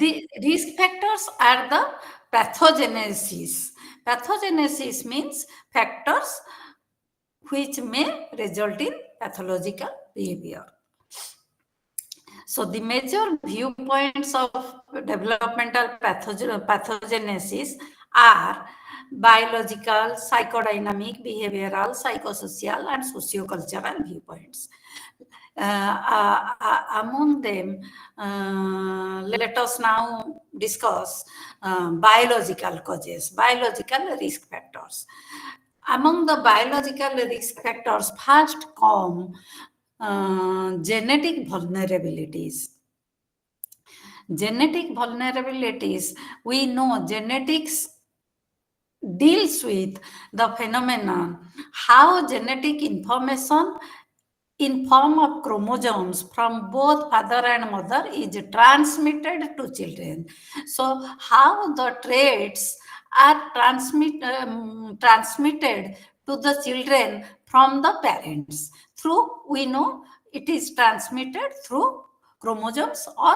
the risk factors are the pathogenesis. Pathogenesis means factors which may result in pathological behavior. So the major viewpoints of developmental pathogenesis are biological, psychodynamic, behavioral, psychosocial, and sociocultural viewpoints. Among them, let us now discuss biological causes, biological risk factors. Among the biological risk factors, first come genetic vulnerabilities. Genetic vulnerabilities, we know genetics deals with the phenomenon how genetic information in form of chromosomes from both father and mother is transmitted to children. So how the traits are transmitted to the children from the parents through, we know it is transmitted through chromosomes or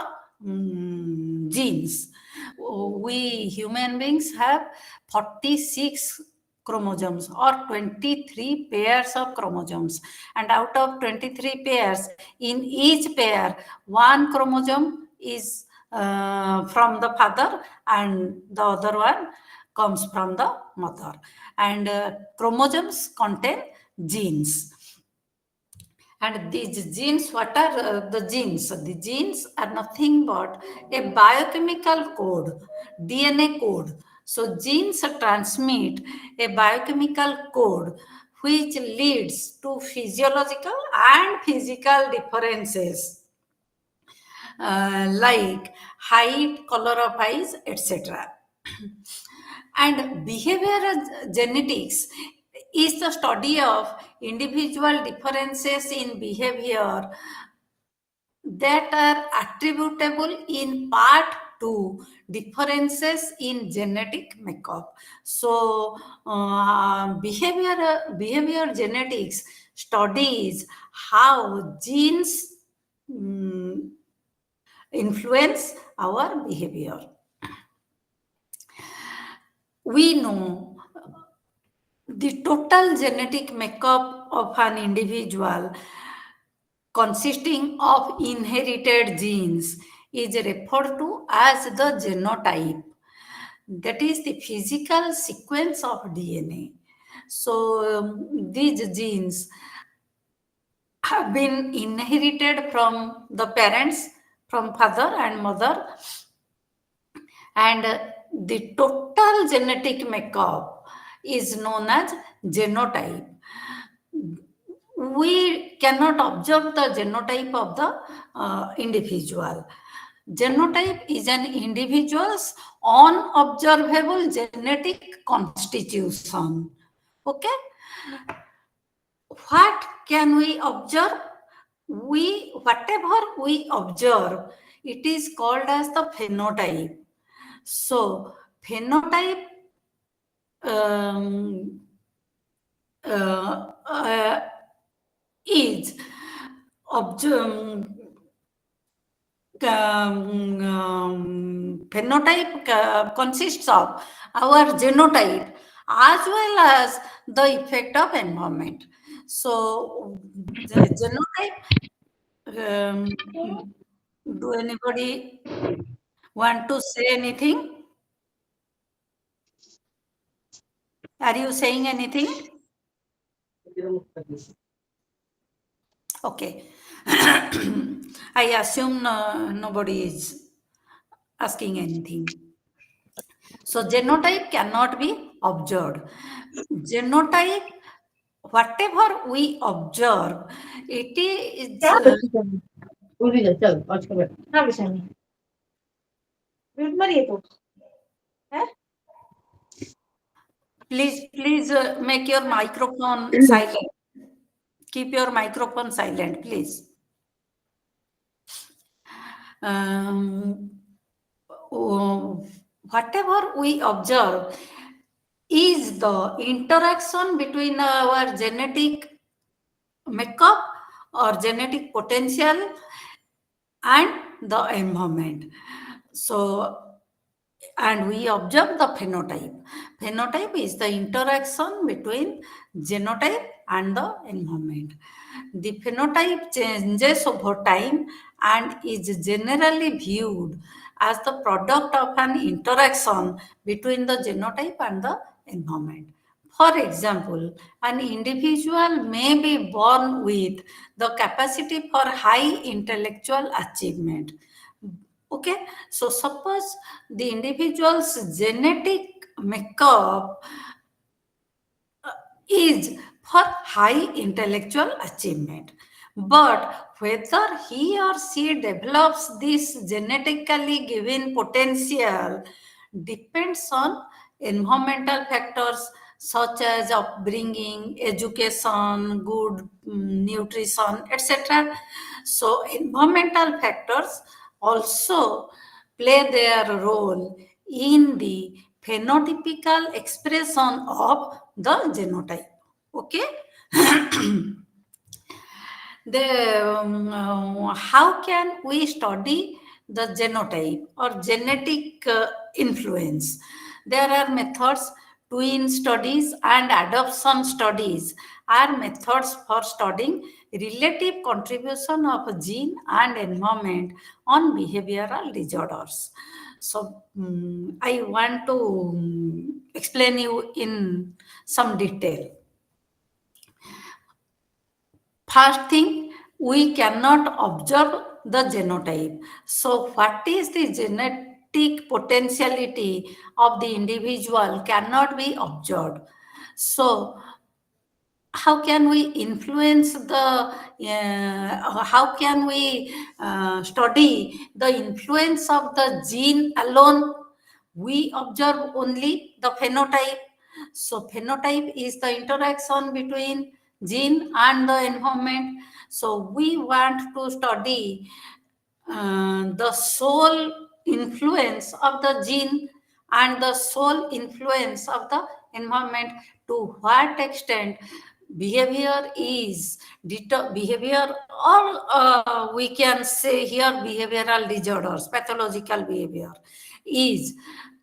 genes. We human beings have 46 chromosomes or 23 pairs of chromosomes, and out of 23 pairs, in each pair one chromosome is from the father and the other one comes from the mother, and chromosomes contain genes. And these genes, what are the genes? The genes are nothing but a biochemical code, DNA code. So genes transmit a biochemical code which leads to physiological and physical differences like height, color of eyes, etc. And behavioral genetics is the study of individual differences in behavior that are attributable in part to differences in genetic makeup. So, behavior genetics studies how genes influence our behavior. We know the total genetic makeup of an individual consisting of inherited genes is referred to as the genotype. That is the physical sequence of DNA. So these genes have been inherited from the parents, from father and mother, and the total genetic makeup is known as genotype. We cannot observe the genotype of the individual. Genotype is an individual's unobservable genetic constitution. Okay? What can we observe? Whatever we observe, it is called as the phenotype. So, phenotype is phenotype consists of our genotype as well as the effect of environment. So, the genotype, do anybody want to say anything? Are you saying anything? Okay. I assume nobody is asking anything. So genotype cannot be observed. Genotype, whatever we observe, it is. Please make your microphone silent. Keep your microphone silent, please. Whatever we observe is the interaction between our genetic makeup or genetic potential and the environment. So, and we observe the phenotype. Phenotype is the interaction between genotype and the environment. The phenotype changes over time and is generally viewed as the product of an interaction between the genotype and the environment. For example, an individual may be born with the capacity for high intellectual achievement. Okay, so suppose the individual's genetic makeup is for high intellectual achievement. But whether he or she develops this genetically given potential depends on environmental factors such as upbringing, education, good nutrition, etc. So, environmental factors also play their role in the phenotypical expression of the genotype. Okay. How can we study the genotype or genetic influence? There are methods. Twin studies and adoption studies are methods for studying relative contribution of gene and environment on behavioral disorders. So I want to explain you in some detail. First thing, we cannot observe the genotype. So, what is the genetic potentiality of the individual cannot be observed. So, how can we influence the, how can we study the influence of the gene alone? We observe only the phenotype. So phenotype is the interaction between gene and the environment. So we want to study the sole influence of the gene and the sole influence of the environment, to what extent behavior is behavior, or we can say here behavioral disorders, pathological behavior is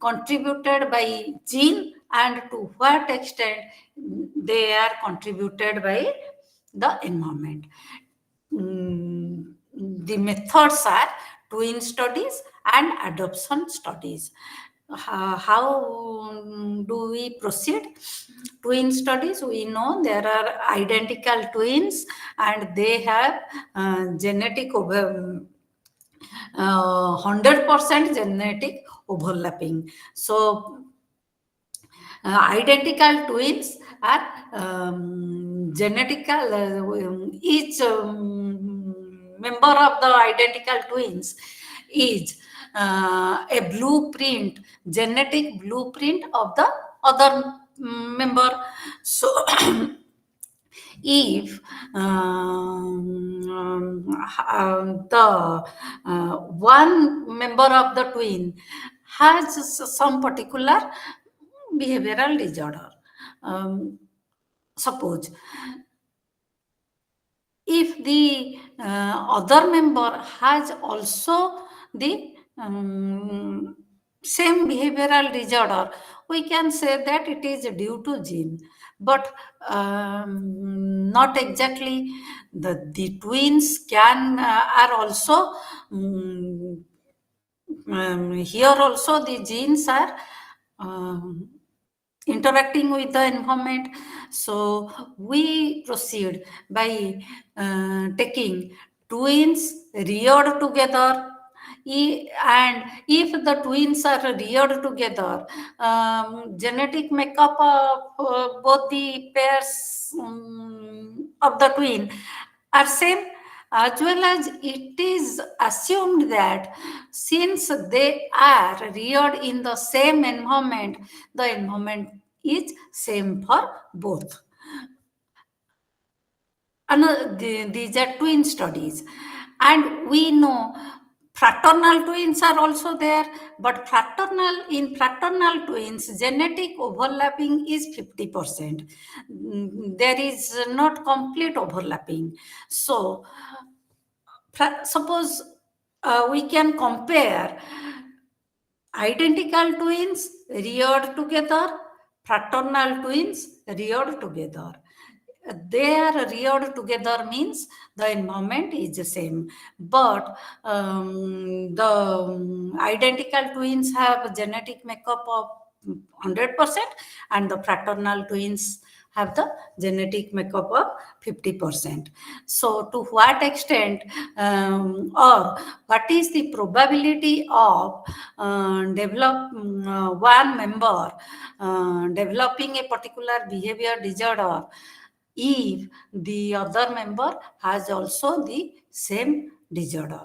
contributed by gene, and to what extent they are contributed by the environment. The methods are twin studies and adoption studies. How do we proceed? Twin studies, we know there are identical twins and they have genetic over 100% genetic overlapping. So identical twins are each member of the identical twins is a blueprint, genetic blueprint of the other member. So if the one member of the twin has some particular behavioral disorder, suppose if the other member has also the same behavioral disorder, we can say that it is due to gene, but not exactly. The twins can are also here also the genes are interacting with the environment. So we proceed by taking twins reared together, and if the twins are reared together, genetic makeup of both the pairs of the twin are same, as well as it is assumed that since they are reared in the same environment, the environment is same for both. These are twin studies, and we know fraternal twins are also there, but in fraternal twins genetic overlapping is 50%. There is not complete overlapping. So suppose we can compare Identical twins reared together, fraternal twins reared together. They are reared together means the environment is the same, but the identical twins have genetic makeup of 100% and the fraternal twins have the genetic makeup of 50%. So to what extent or what is the probability of one member developing a particular behavior disorder if the other member has also the same disorder?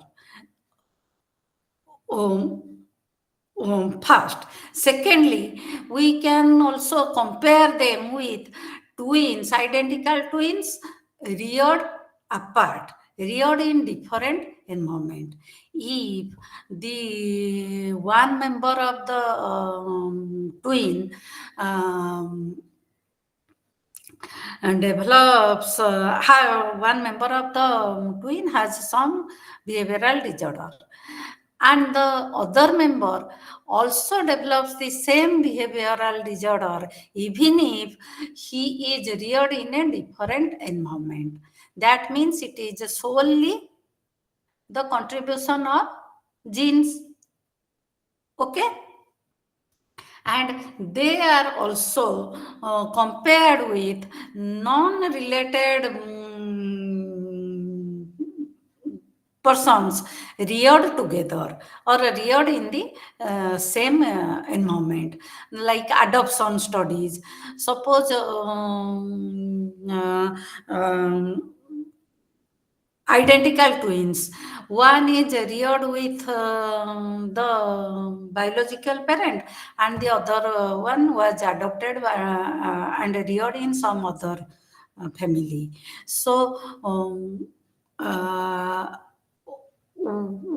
First. Secondly, we can also compare them with twins, identical twins reared apart, reared in different environment. If the one member of the twin and develops, one member of the twin has some behavioral disorder, and the other member also develops the same behavioral disorder, even if he is reared in a different environment. That means it is solely the contribution of genes. Okay? And they are also compared with non-related persons reared together or reared in the same environment, like adoption studies. Suppose identical twins. One is reared with the biological parent, and the other one was adopted and reared in some other family. So,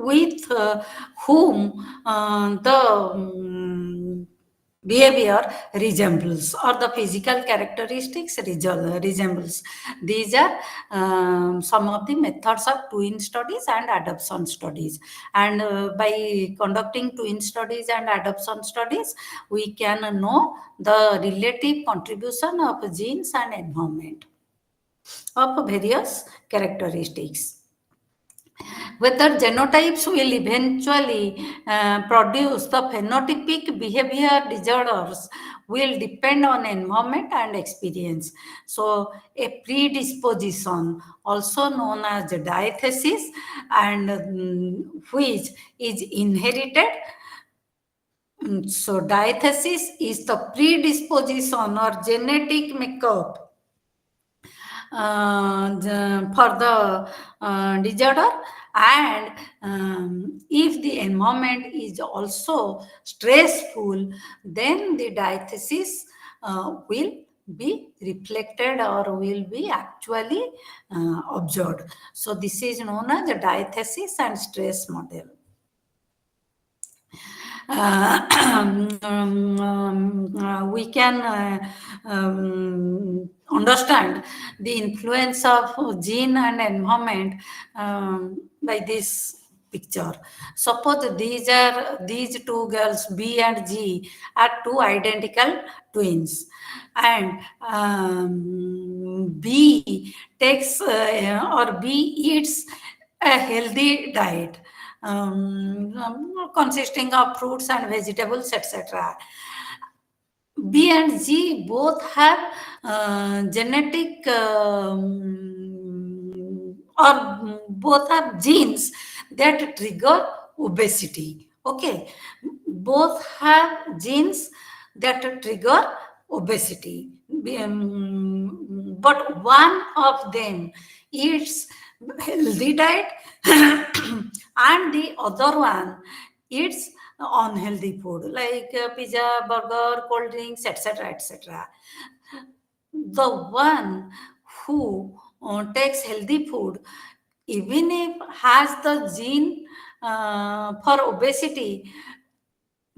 with whom the behavior resembles or the physical characteristics resembles. These are some of the methods of twin studies and adoption studies. And by conducting twin studies and adoption studies, we can know the relative contribution of genes and environment of various characteristics. Whether genotypes will eventually produce the phenotypic behavior disorders will depend on environment and experience. So, a predisposition, also known as diathesis, and which is inherited. So, diathesis is the predisposition or genetic makeup for the disorder, and if the environment is also stressful, then the diathesis will be reflected or will be actually observed. So this is known as the diathesis and stress model. We can understand the influence of gene and environment by this picture. Suppose these two girls, B and G, are two identical twins, and B takes or B eats a healthy diet consisting of fruits and vegetables, etc. B and G both have genetic or both have genes that trigger obesity. Okay, both have genes that trigger obesity, but one of them eats healthy diet and the other one eats unhealthy food like pizza, burger, cold drinks, etc., etc. The one who takes healthy food, even if has the gene for obesity,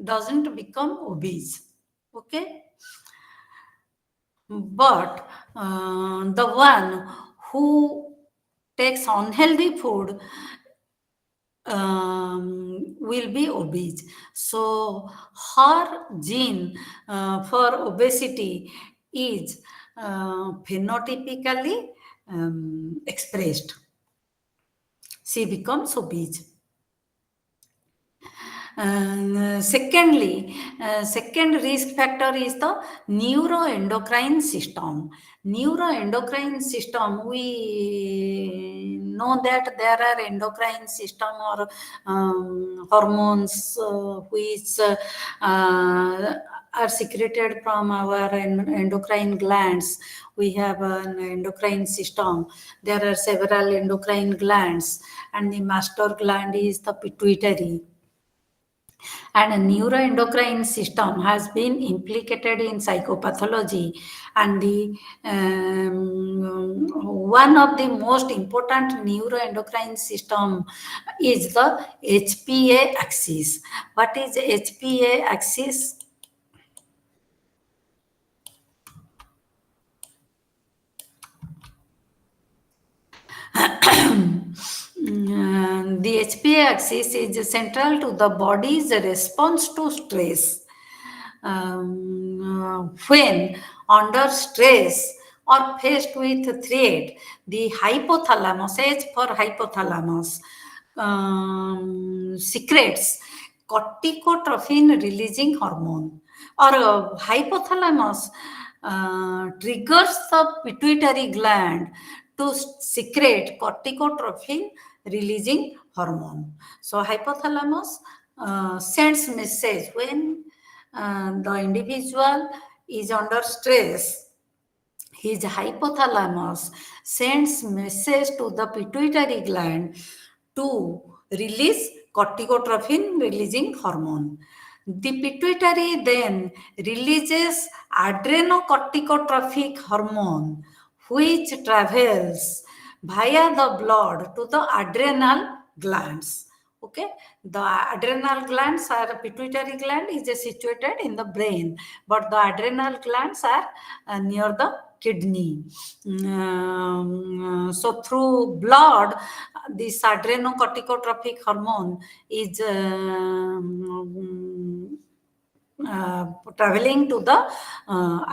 doesn't become obese. Okay, but the one who takes unhealthy food, will be obese. So her gene for obesity is phenotypically expressed. She becomes obese. Secondly, second risk factor is the neuroendocrine system. Neuroendocrine system, we know that there are endocrine system or hormones which are secreted from our endocrine glands. We have an endocrine system. There are several endocrine glands, and the master gland is the pituitary. And a neuroendocrine system has been implicated in psychopathology, and the one of the most important neuroendocrine system is the HPA axis. What is HPA axis? The HPA axis is central to the body's response to stress. When under stress or faced with threat, the hypothalamus, H for hypothalamus, secretes corticotrophin releasing hormone, or hypothalamus triggers the pituitary gland to secrete corticotrophin releasing hormone. So hypothalamus sends message when the individual is under stress. His hypothalamus sends message to the pituitary gland to release corticotrophin releasing hormone. The pituitary then releases adrenocorticotropic hormone, which travels via the blood to the adrenal glands. Okay, the adrenal glands are, pituitary gland is situated in the brain, but the adrenal glands are near the kidney. So through blood, this adrenocorticotropic hormone is traveling to the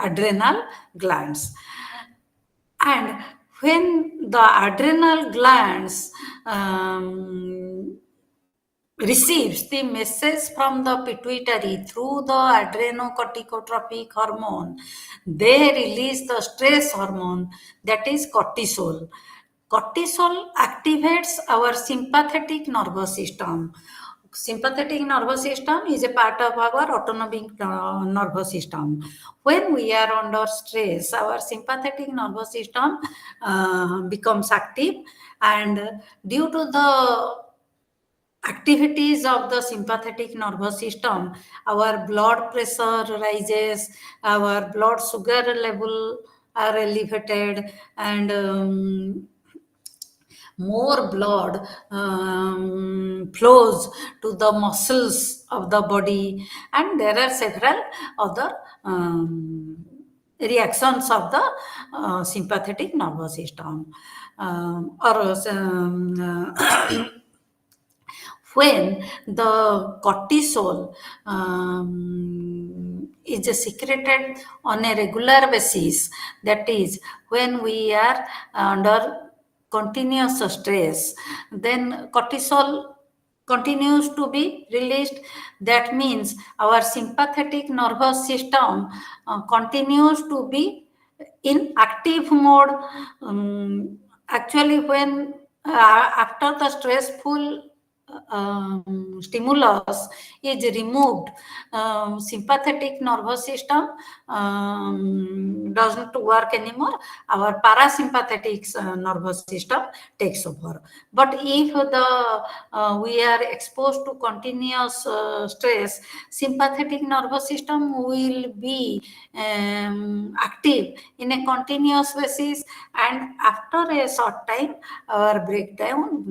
adrenal glands. And when the adrenal glands receives the message from the pituitary through the adrenocorticotropic hormone, they release the stress hormone, that is cortisol. Cortisol activates our sympathetic nervous system. Sympathetic nervous system is a part of our autonomic nervous system. When we are under stress, our sympathetic nervous system becomes active, and due to the activities of the sympathetic nervous system, our blood pressure rises, our blood sugar level are elevated, and more blood flows to the muscles of the body, and there are several other reactions of the sympathetic nervous system. When the cortisol is secreted on a regular basis, that is, when we are under continuous stress, then cortisol continues to be released. That means our sympathetic nervous system continues to be in active mode. Actually, when after the stressful stimulus is removed, sympathetic nervous system doesn't work anymore. Our parasympathetic nervous system takes over. But if we are exposed to continuous stress, sympathetic nervous system will be active in a continuous basis, and after a short time, our breakdown,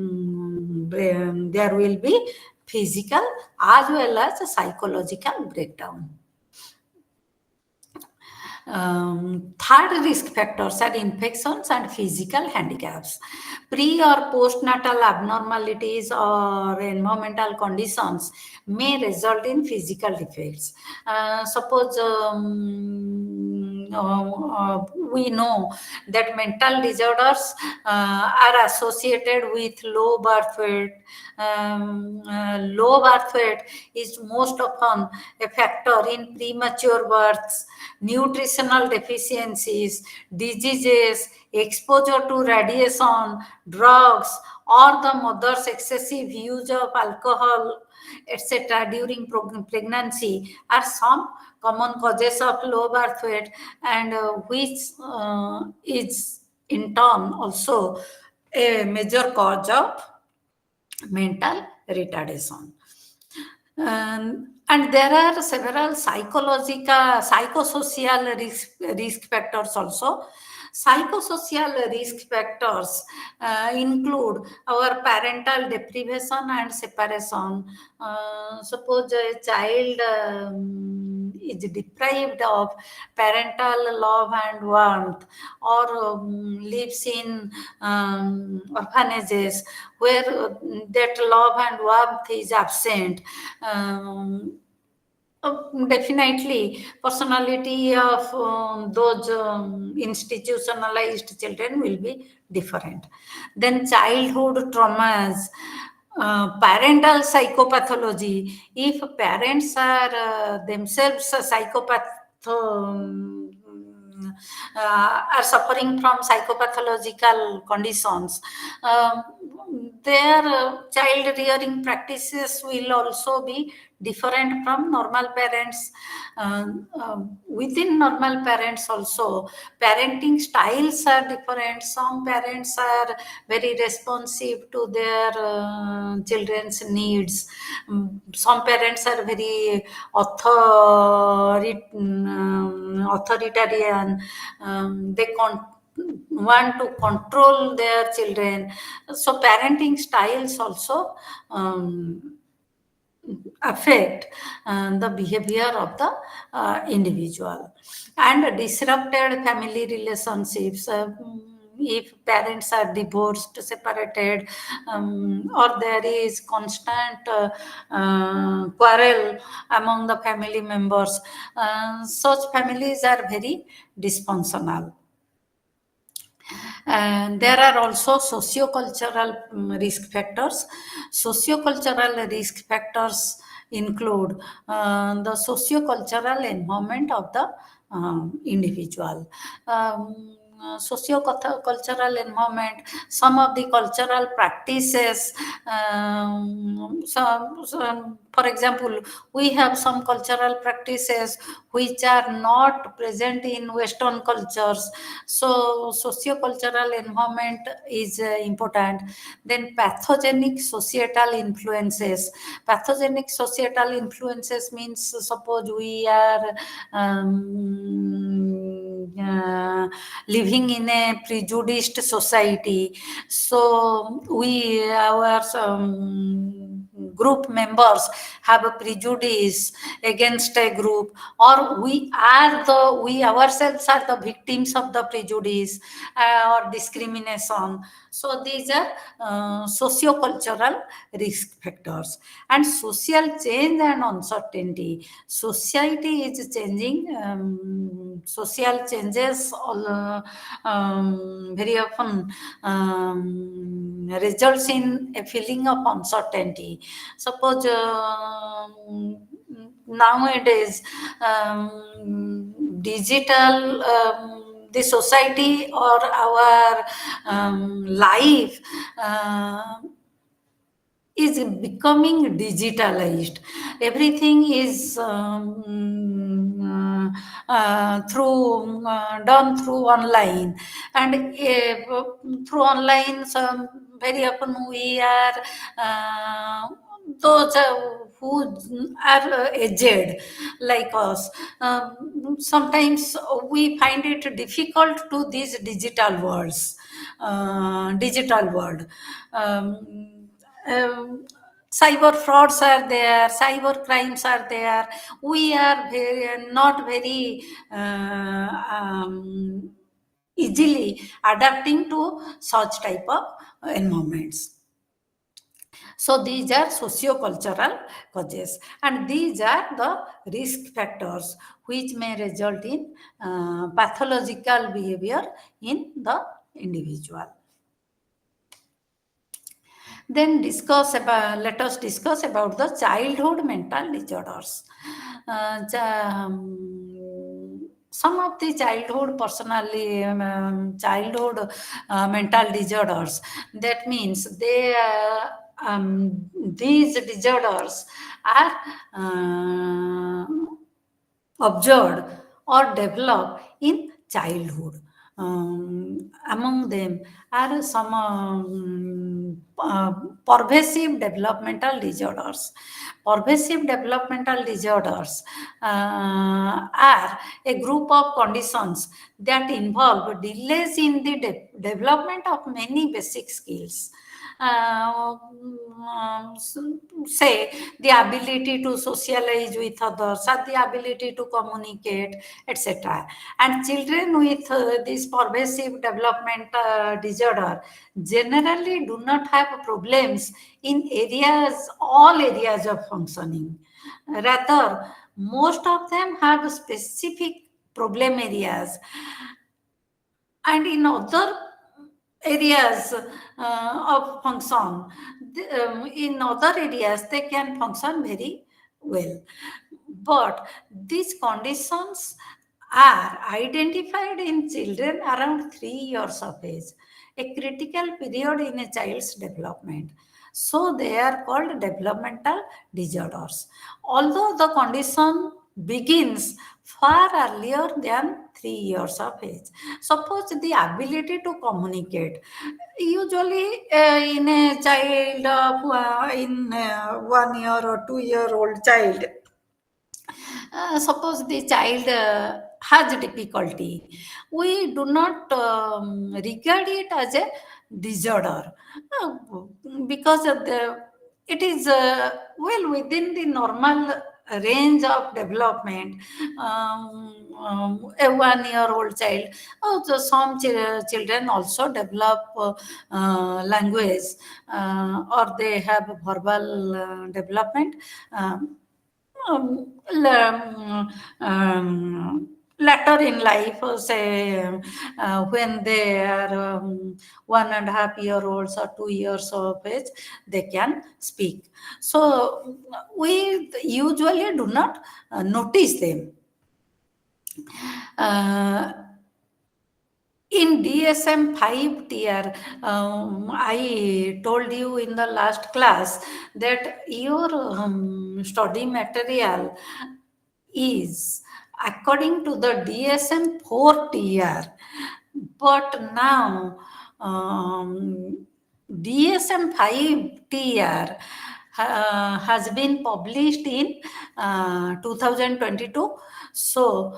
there will be physical as well as psychological breakdown. Third risk factors are infections and physical handicaps. Pre or postnatal abnormalities or environmental conditions may result in physical defects. Suppose we know that mental disorders are associated with low birth weight. Low birth weight is most often a factor in premature births, nutritional deficiencies, diseases, exposure to radiation, drugs, or the mother's excessive use of alcohol, etc. during pregnancy are some common causes of low birth weight, and which is in turn also a major cause of mental retardation. And there are several psychosocial risk factors also. Psychosocial risk factors include our parental deprivation and separation. Suppose a child is deprived of parental love and warmth, or lives in orphanages where that love and warmth is absent. Definitely, personality of those institutionalized children will be different. Then childhood traumas, parental psychopathology. If parents are themselves a psychopath, are suffering from psychopathological conditions, their child rearing practices will also be different from normal parents. Within normal parents also, parenting styles are different. Some parents are very responsive to their children's needs. Some parents are very authoritarian. They want to control their children. So parenting styles also affect the behavior of the individual. And disrupted family relationships. If parents are divorced, separated, or there is constant quarrel among the family members, such families are very dysfunctional. And there are also socio-cultural risk factors. Socio-cultural risk factors include the socio-cultural environment of the individual. Socio-cultural environment, some of the cultural practices, for example, we have some cultural practices which are not present in Western cultures. So socio-cultural environment is important. Then pathogenic societal influences. Pathogenic societal influences means, suppose we are living in a prejudiced society. So our group members have a prejudice against a group, or we ourselves are the victims of the prejudice or discrimination. So these are socio-cultural risk factors. And social change and uncertainty. Society is changing. Social changes very often results in a feeling of uncertainty. Suppose nowadays digital, the society or our life is becoming digitalized. Everything is done through online, and through online, very often we are those who are aged like us. Sometimes we find it difficult to these digital world. cyber frauds are there, cyber crimes are there. We are not very easily adapting to such type of environments. So these are socio-cultural causes, and these are the risk factors which may result in pathological behavior in the individual. Then let us discuss about the childhood mental disorders. Some of the childhood mental disorders. That means these disorders are observed or developed in childhood. Among them are some pervasive developmental disorders. Pervasive developmental disorders are a group of conditions that involve delays in the development of many basic skills. Say the ability to socialize with others, or the ability to communicate, etc. And children with this pervasive development disorder generally do not have problems in all areas of functioning. Rather, most of them have specific problem areas, and in other areas of function, in other areas they can function very well. But these conditions are identified in children around 3 years of age, a critical period in a child's development. So they are called developmental disorders. Although the condition begins far earlier than 3 years of age. Suppose the ability to communicate. Usually in a child in 1 year or 2 year old child, suppose the child has difficulty, we do not regard it as a disorder uh, because it is well within the normal range of development. A 1 year old child, some children also develop language, or they have verbal development. Later in life, say when they are 1.5 year olds or 2 years of age, they can speak. So we usually do not notice them. In DSM-5 tier, I told you in the last class that your study material is according to the DSM-4 tier. But now DSM-5 tier has been published in 2022. So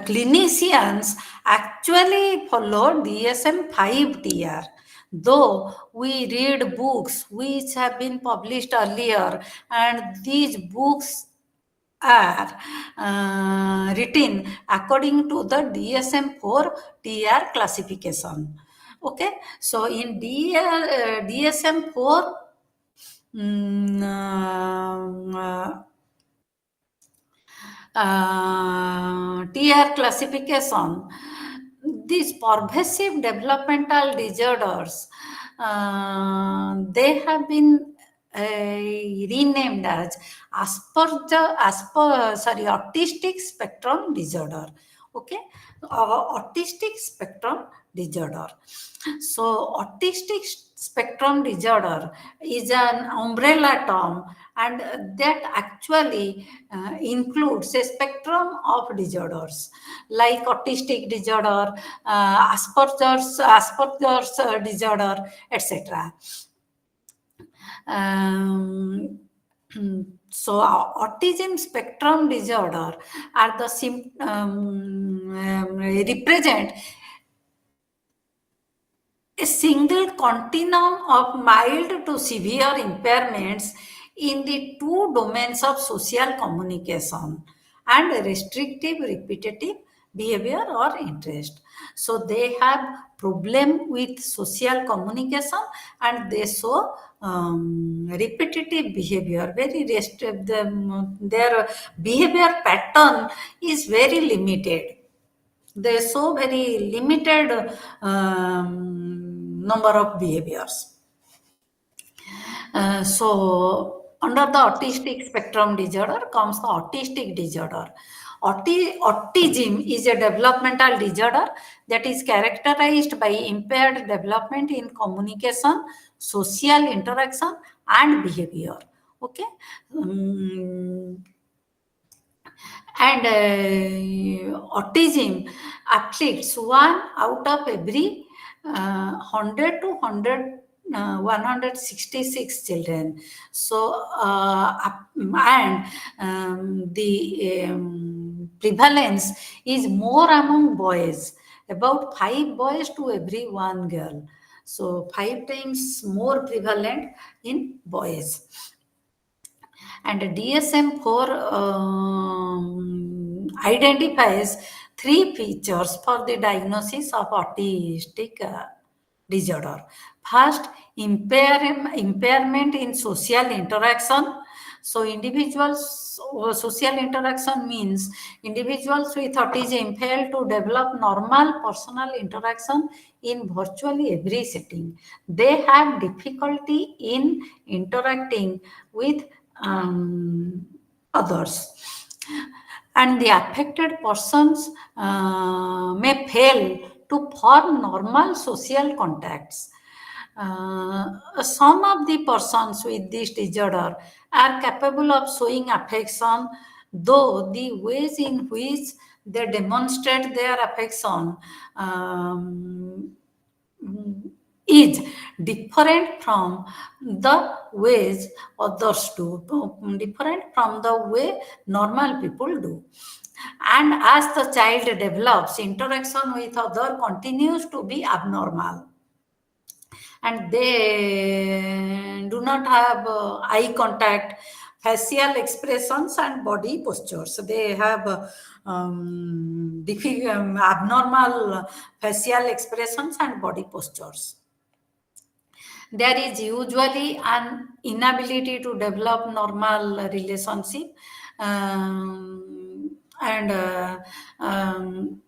clinicians actually follow DSM-5 tier. Though we read books which have been published earlier, and these books are written according to the DSM-4 tier classification. Okay, so in DSM-4 tier classification, these pervasive developmental disorders, they have been renamed as autistic spectrum disorder. Okay, autistic spectrum disorder. So autistic spectrum disorder is an umbrella term, and that actually includes a spectrum of disorders like autistic disorder, Asperger's disorder, etc. So autism spectrum disorder are the represent a single continuum of mild to severe impairments in the two domains of social communication and restrictive repetitive behavior or interest. So they have problem with social communication and they show repetitive behavior, very restrictive. Their behavior pattern is very limited. They show very limited number of behaviors. So, under the autistic spectrum disorder comes the autistic disorder. Autism is a developmental disorder that is characterized by impaired development in communication, social interaction, and behavior. Okay. And autism afflicts one out of every 100 to 166 children. So, and the prevalence is more among boys, about 5 boys to every 1 girl. So, 5 times more prevalent in boys. And DSM-4 identifies 3 features for the diagnosis of autistic disorder. First, impairment in social interaction. So, social interaction means individuals with autism fail to develop normal personal interaction in virtually every setting. They have difficulty in interacting with others, and the affected persons may fail to form normal social contacts. Some of the persons with this disorder are capable of showing affection, though the ways in which they demonstrate their affection is different from the ways others do, different from the way normal people do. And as the child develops, interaction with other continues to be abnormal. And they do not have eye contact, facial expressions, and body postures. They have abnormal facial expressions and body postures. There is usually an inability to develop normal relationship, and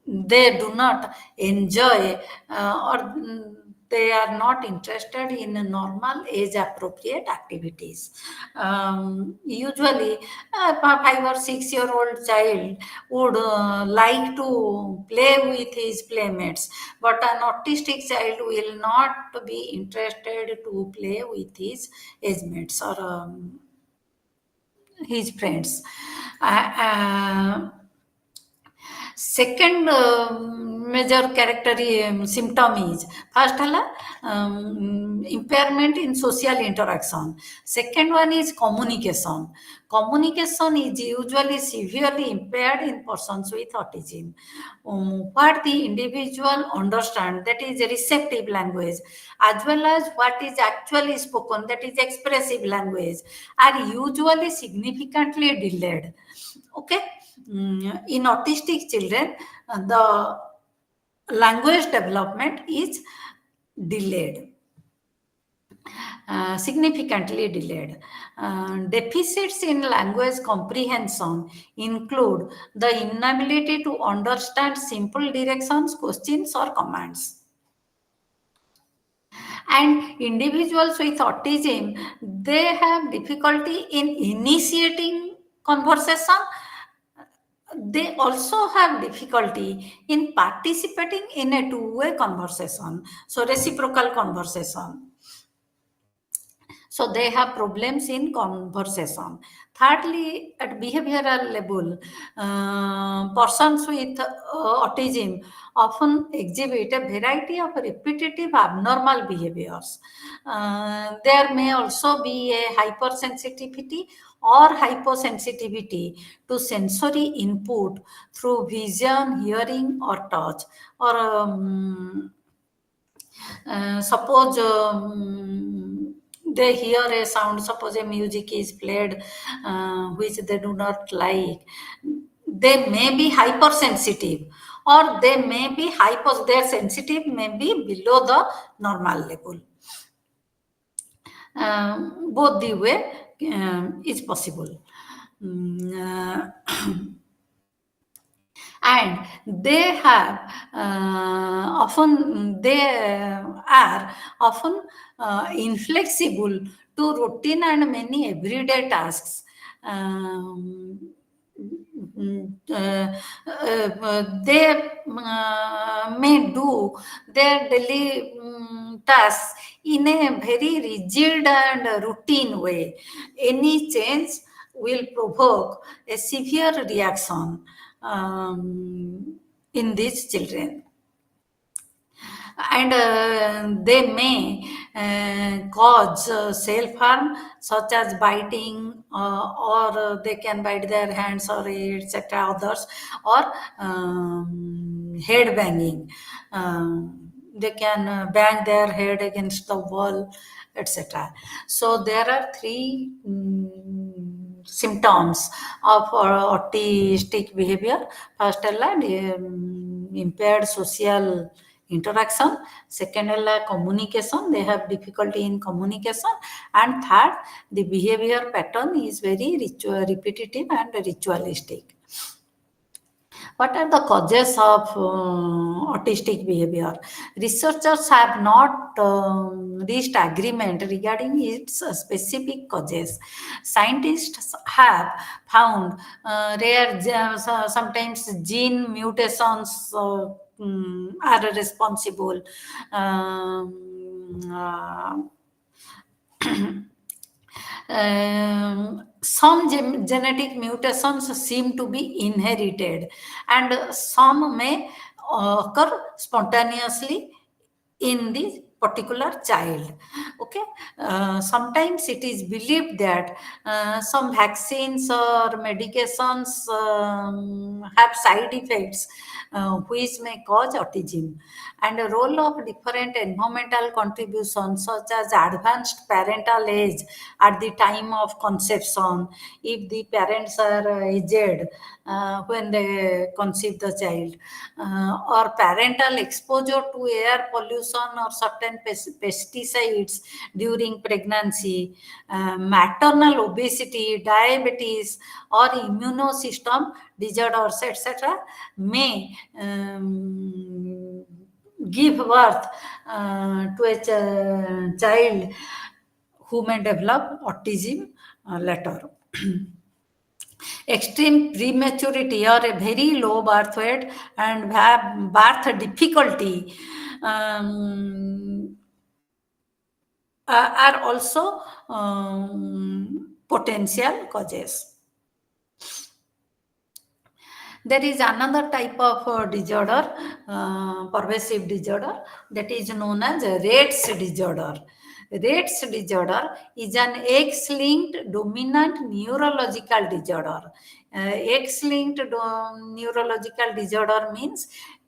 they do not enjoy or they are not interested in normal age appropriate activities. Usually, a 5 or 6 year old child would like to play with his playmates, but an autistic child will not be interested to play with his age mates or his friends. Second major character symptom is first impairment in social interaction. Second one is communication. Communication is usually severely impaired in persons with autism. What the individual understand, that is receptive language, as well as what is actually spoken, that is expressive language, are usually significantly delayed. Okay. In autistic children, the language development is delayed, significantly delayed. Deficits in language comprehension include the inability to understand simple directions, questions, or commands. And individuals with autism, they have difficulty in initiating conversation. They also have difficulty in participating in a two-way conversation, so reciprocal conversation. So they have problems in conversation. Thirdly, at behavioral level, persons with autism often exhibit a variety of repetitive abnormal behaviors. There may also be a hypersensitivity or hyposensitivity to sensory input through vision, hearing, or touch, or Suppose they hear a sound, suppose a music is played which they do not like, they may be hypersensitive, or they may be hyper, their sensitive may be below the normal level. Both the way is possible. And they have often they are often inflexible to routine and many everyday tasks. um, they may do their daily tasks in a very rigid and routine way. Any change will provoke a severe reaction in these children. And they may cause self-harm, such as biting, or they can bite their hands or etc. others, or head banging. They can bang their head against the wall, etc. So there are three symptoms of autistic behavior. First, impaired social interaction. Second, communication, they have difficulty in communication. And third, the behavior pattern is very repetitive and ritualistic. What are the causes of autistic behavior? Researchers have not reached agreement regarding its specific causes. Scientists have found rare, sometimes gene mutations are responsible. Some genetic mutations seem to be inherited, and some may occur spontaneously in the particular child. Okay, sometimes it is believed that some vaccines or medications have side effects which may cause autism, and a role of different environmental contributions, such as advanced parental age at the time of conception. If the parents are aged when they conceive the child, or parental exposure to air pollution or certain pesticides during pregnancy, maternal obesity, diabetes, or immunosystem disorders, etc., may give birth to a child who may develop autism later. Extreme prematurity or a very low birth weight and have birth difficulty are also potential causes. There is another type of disorder, pervasive disorder, that is known as Rates disorder. Rates disorder is an X-linked dominant neurological disorder. X-linked neurological disorder means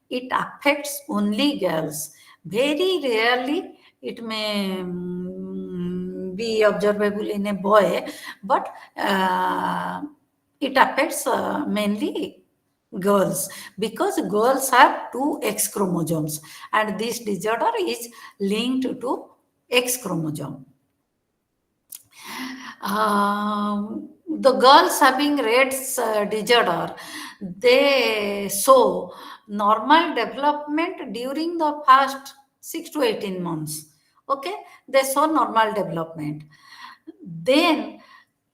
it affects only girls. Very rarely it may be observable in a boy, but it affects mainly girls, because girls have two X chromosomes, and this disorder is linked to X chromosome. The girls having Rett's disorder, they show normal development during the first 6 to 18 months. Okay, they show normal development. Then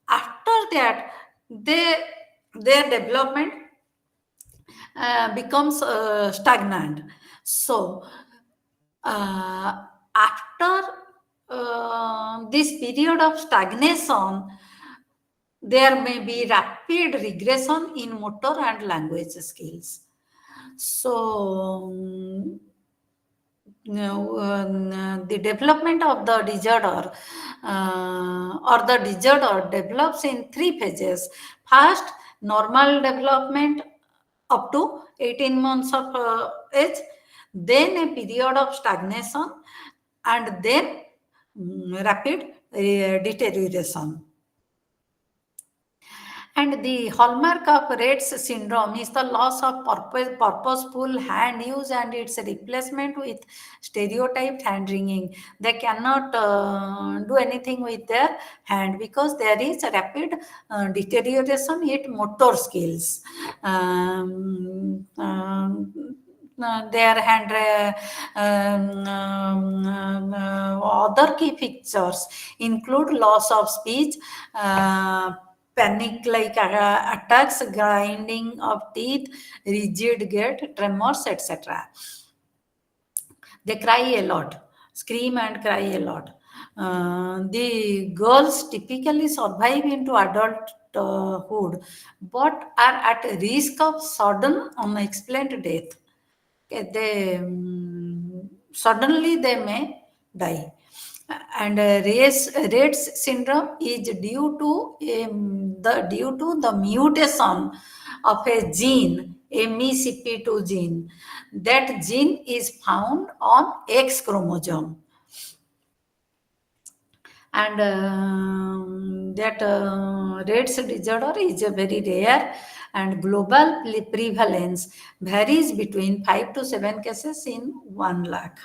after that, their development becomes stagnant. So after this period of stagnation, there may be rapid regression in motor and language skills. So the development of the disorder or the disorder develops in three phases. First, normal development up to 18 months of age. then a period of stagnation, and then rapid deterioration. And the hallmark of Rett's syndrome is the loss of purposeful hand use and its replacement with stereotyped hand wringing. They cannot do anything with their hand because there is a rapid deterioration in motor skills. Their hand other key features include loss of speech, panic like attacks, grinding of teeth, rigid gait, tremors, etc. They cry a lot, scream and cry a lot. The girls typically survive into adulthood but are at risk of sudden unexplained death. Okay, suddenly they may die. And Rett's syndrome is due to the mutation of a gene, MECP2 gene. That gene is found on X chromosome, and that Rett's disorder is a very rare, and global prevalence varies between 5 to 7 cases in 1 lakh.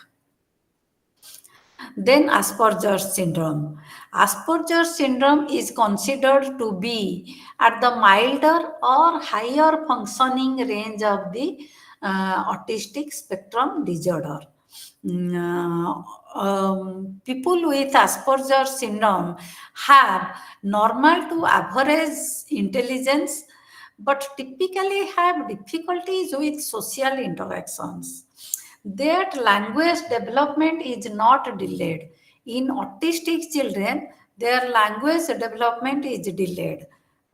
Then Asperger's syndrome. Asperger's syndrome is considered to be at the milder or higher functioning range of the autistic spectrum disorder. People with Asperger's syndrome have normal to average intelligence but typically have difficulties with social interactions. That language development is not delayed. In autistic children, their language development is delayed,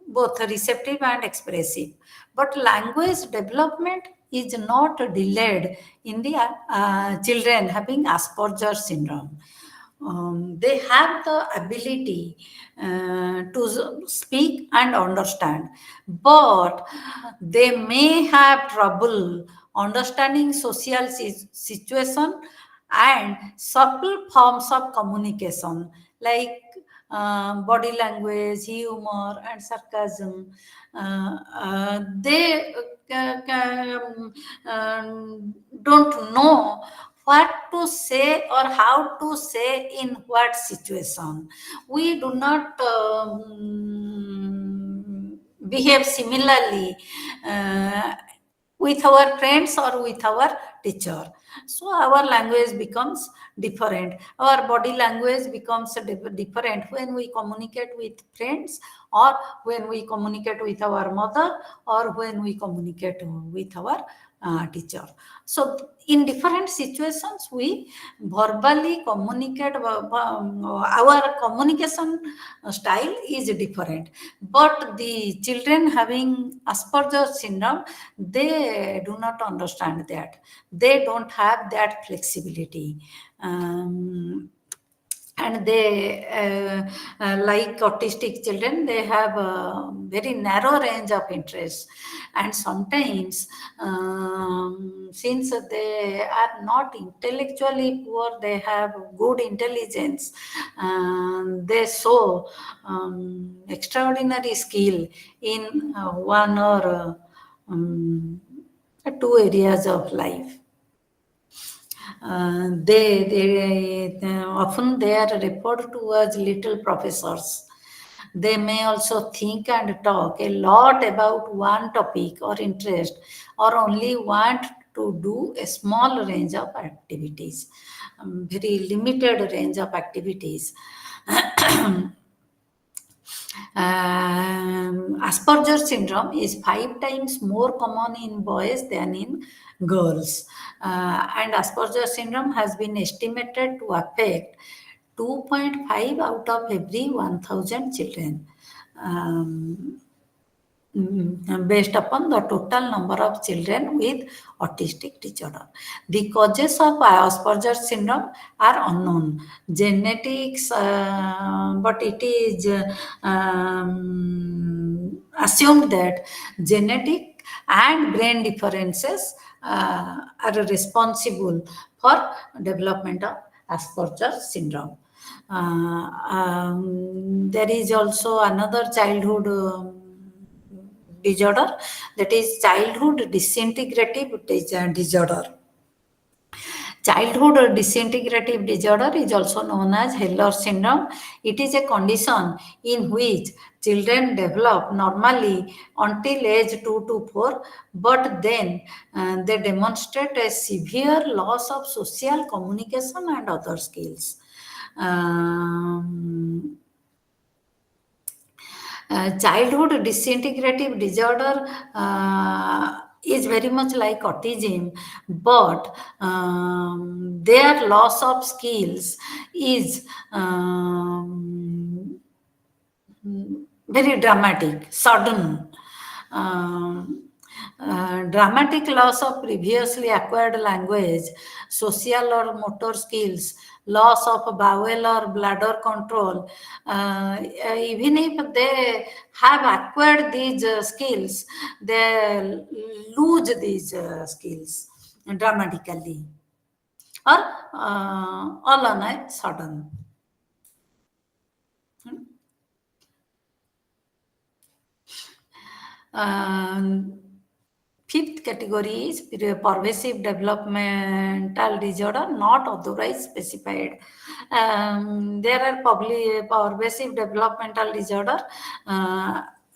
both receptive and expressive. But language development is not delayed in the children having Asperger's syndrome. They have the ability to speak and understand, but they may have trouble understanding social situation and subtle forms of communication like body language, humor, and sarcasm. They don't know what to say or how to say in what situation. We do not behave similarly with our friends or with our teacher. So our language becomes different. Our body language becomes different when we communicate with friends or when we communicate with our mother or when we communicate with our teacher. So in different situations, we verbally communicate, our communication style is different. But the children having Asperger's syndrome, they do not understand that. They don't have that flexibility. And they, like autistic children, they have a very narrow range of interests. And sometimes, since they are not intellectually poor, they have good intelligence. They show extraordinary skill in one or two areas of life. Often they are referred to as little professors. They may also think and talk a lot about one topic or interest, or only want to do a small range of activities, very limited range of activities. Asperger's syndrome is 5 times more common in boys than in girls. And Asperger's syndrome has been estimated to affect 2.5 out of every 1,000 children. Based upon the total number of children with autistic disorder. The causes of Asperger's syndrome are unknown. Genetics, but it is assumed that genetic and brain differences are responsible for development of Asperger syndrome. There is also another childhood disorder, that is childhood disintegrative disorder. Childhood disintegrative disorder is also known as Heller syndrome. It is a condition in which children develop normally until age 2 to 4, but then they demonstrate a severe loss of social communication and other skills. Childhood disintegrative disorder is very much like autism, but their loss of skills is very dramatic, sudden. Dramatic loss of previously acquired language, social or motor skills, loss of bowel or bladder control. Even if they have acquired these skills, they lose these skills dramatically or all on a sudden. Fifth category is pervasive developmental disorder, not otherwise specified. There are pervasive developmental disorder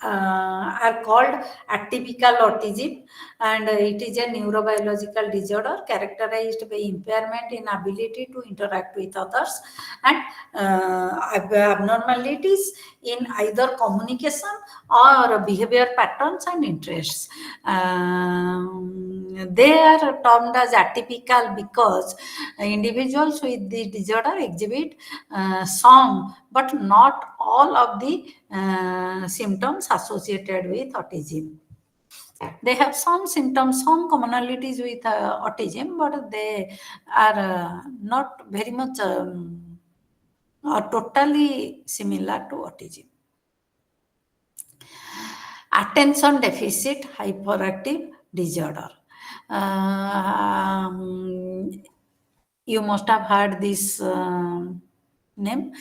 are called atypical autism, and it is a neurobiological disorder characterized by impairment in ability to interact with others and abnormalities in either communication or behavior patterns and interests. They are termed as atypical because individuals with the disorder exhibit some but not all of the symptoms associated with autism. They have some symptoms, some commonalities with autism, but they are not very much or totally similar to autism. Attention deficit hyperactive disorder. You must have heard this name.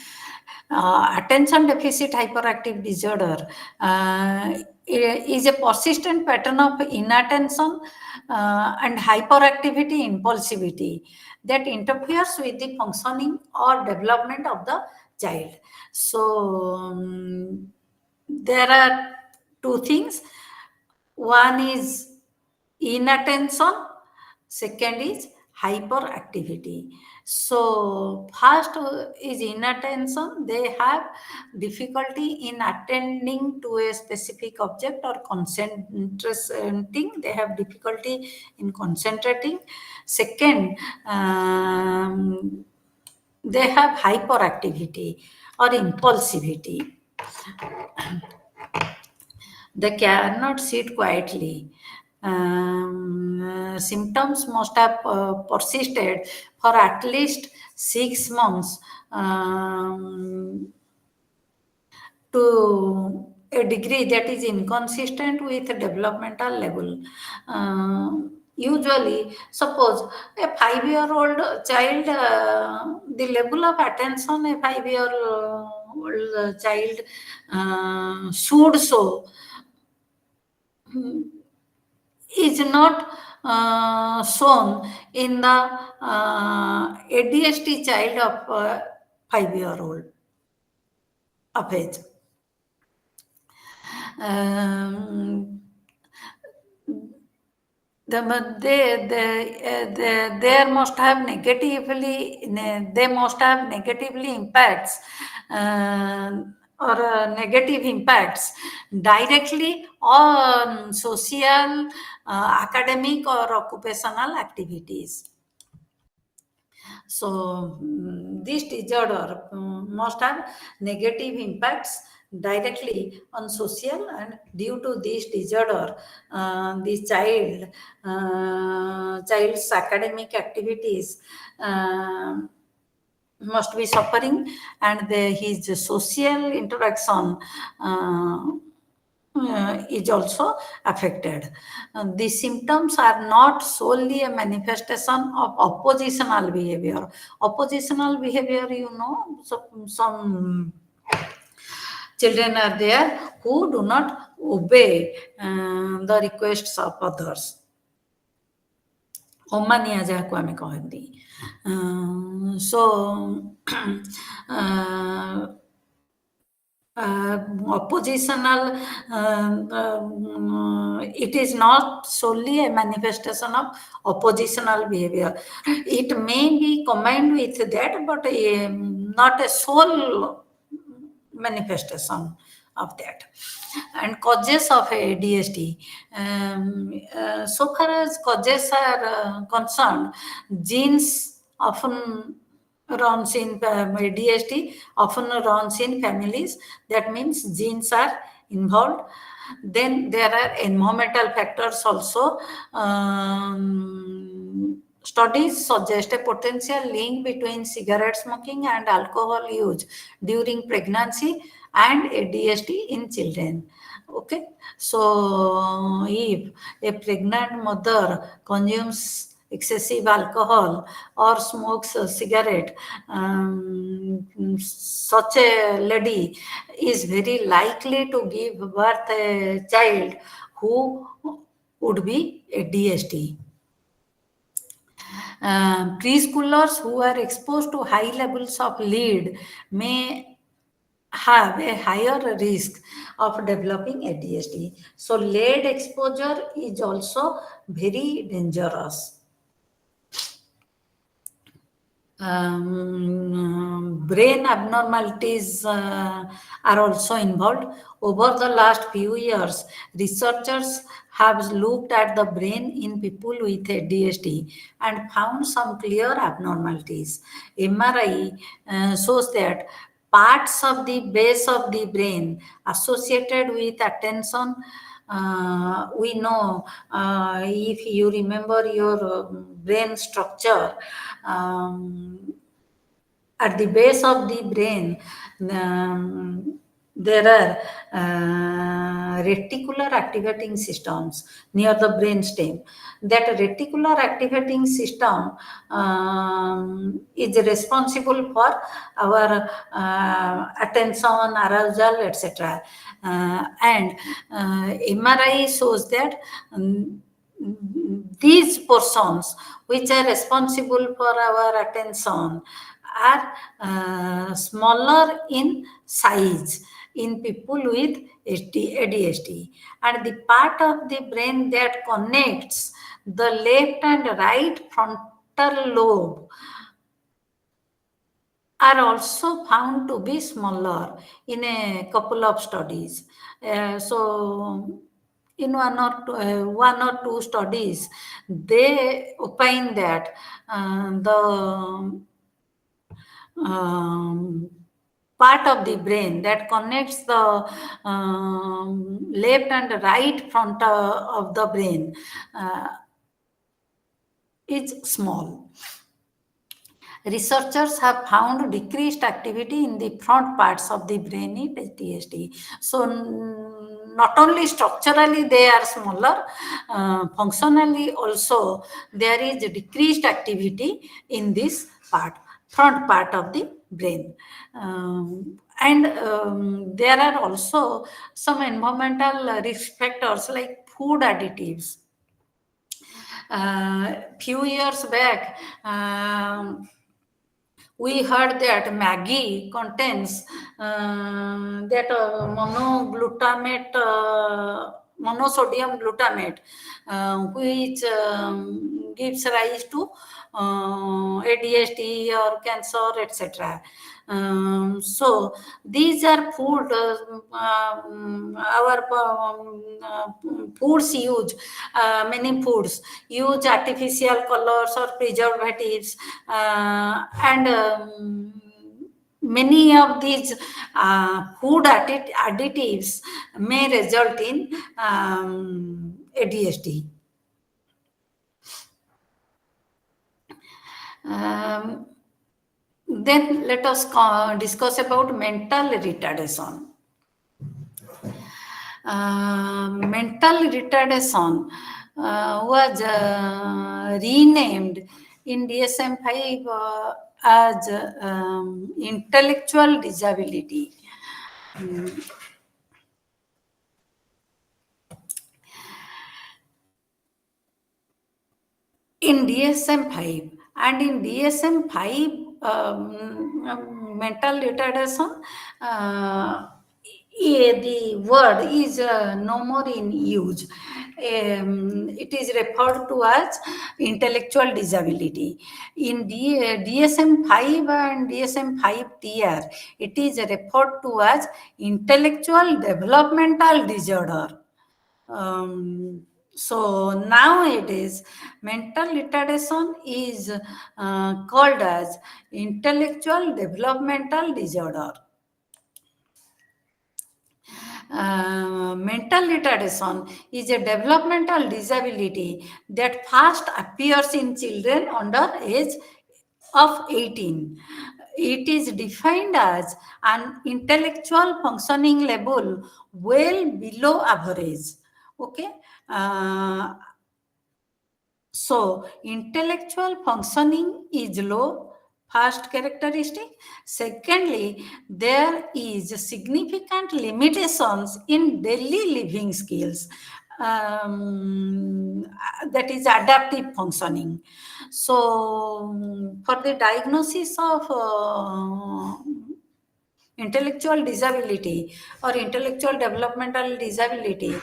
Attention deficit hyperactive disorder is a persistent pattern of inattention and hyperactivity, impulsivity that interferes with the functioning or development of the child. So there are two things. One is inattention, second is hyperactivity. So first is inattention. They have difficulty in attending to a specific object or concentrating. They have difficulty in concentrating. Second, they have hyperactivity or impulsivity. They cannot sit quietly. Symptoms must have persisted for at least 6 months to a degree that is inconsistent with developmental level. Usually, suppose a 5-year-old child, the level of attention a 5-year-old child should show is not shown in the ADHD child of 5-year-old of age. They must have negatively impacts or negative impacts directly on social, academic or occupational activities. So this disorder must have negative impacts directly on social, and due to this disorder, the child's academic activities must be suffering, and his social interaction is also affected. The symptoms are not solely a manifestation of oppositional behavior. Oppositional behavior, so some children are there who do not obey the requests of others. ଅମାନିଆ ଯାହାକୁ ଆମେ କହନ୍ତି so oppositional it is not solely a manifestation of oppositional behavior. It may be combined with that, but not a sole manifestation of that. And causes of ADHD. So far as causes are concerned, genes often runs in ADHD, often runs in families. That means genes are involved. Then there are environmental factors also. Studies suggest a potential link between cigarette smoking and alcohol use during pregnancy and ADHD in children. Okay, so if a pregnant mother consumes excessive alcohol or smokes a cigarette, such a lady is very likely to give birth a child who would be ADHD. Preschoolers who are exposed to high levels of lead may have a higher risk of developing ADHD. So lead exposure is also very dangerous. Brain abnormalities are also involved. Over the last few years, researchers have looked at the brain in people with ADHD and found some clear abnormalities. MRI shows that parts of the base of the brain associated with attention, we know, if you remember your brain structure, at the base of the brain, there are reticular activating systems near the brainstem. That reticular activating system is responsible for our attention, arousal, etc. And MRI shows that these portions which are responsible for our attention are smaller in size in people with ADHD, and the part of the brain that connects the left and right frontal lobe are also found to be smaller in a couple of studies. So in one or two studies, they opine that the part of the brain that connects the left and right front of the brain is small. Researchers have found decreased activity in the front parts of the brain in ADHD. So not only structurally they are smaller, functionally also there is decreased activity in this part, front part of the brain. And there are also some environmental risk factors like food additives. Few years back, we heard that Maggi contains that monoglutamate, monosodium glutamate, which gives rise to ADHD or cancer, etc. So these are food, our foods use, many foods use artificial colors or preservatives, and many of these food additives may result in ADHD. Then let us discuss about mental retardation. Mental retardation was renamed in DSM-5 as intellectual disability. In DSM-5 and in DSM-5 mental retardation, the word is no more in use. It is referred to as intellectual disability. In DSM-5 and DSM-5 tier, it is referred to as intellectual developmental disorder. So nowadays, mental retardation is called as intellectual developmental disorder. Mental retardation is a developmental disability that first appears in children under age of 18. It is defined as an intellectual functioning level well below average. Okay. So, intellectual functioning is low, first characteristic. Secondly, there is significant limitations in daily living skills. That is adaptive functioning. So, for the diagnosis of intellectual disability or intellectual developmental disability,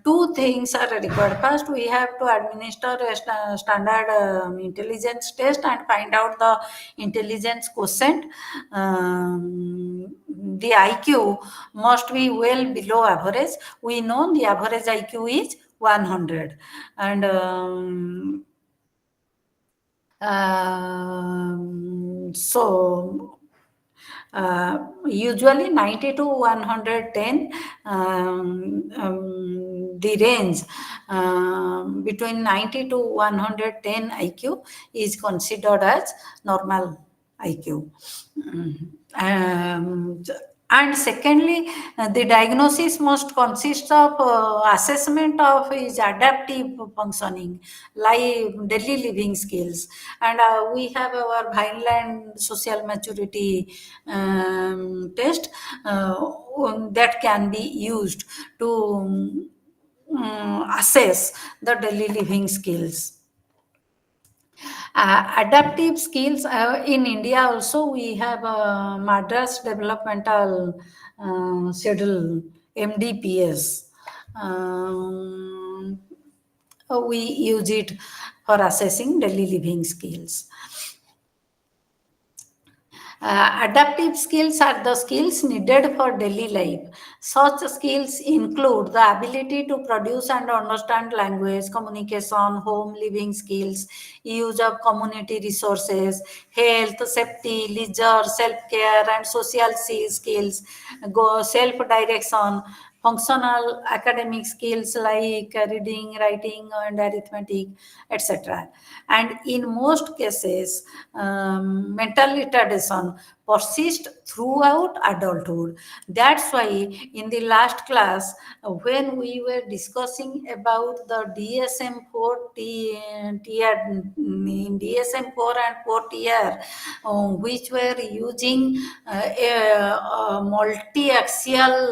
two things are required. First, we have to administer a standard intelligence test and find out the intelligence quotient. The IQ must be well below average. We know the average IQ is 100, and so usually 90 to 110, the range between 90 to 110 IQ is considered as normal IQ. And secondly, the diagnosis must consist of assessment of his adaptive functioning, like daily living skills. And we have our Vineland social maturity test that can be used to assess the daily living skills. Adaptive skills in India also we have Madras Developmental Schedule, MDPS. We use it for assessing daily living skills. Adaptive skills are the skills needed for daily life. Such skills include the ability to produce and understand language, communication, home living skills, use of community resources, health, safety, leisure, self-care, and social skills, self-direction, functional academic skills like reading, writing, and arithmetic, etc. And in most cases, mental retardation persists throughout adulthood. That's why in the last class, when we were discussing about the DSM-4 tier, in DSM-4 and 4 tier, which were using a multi-axial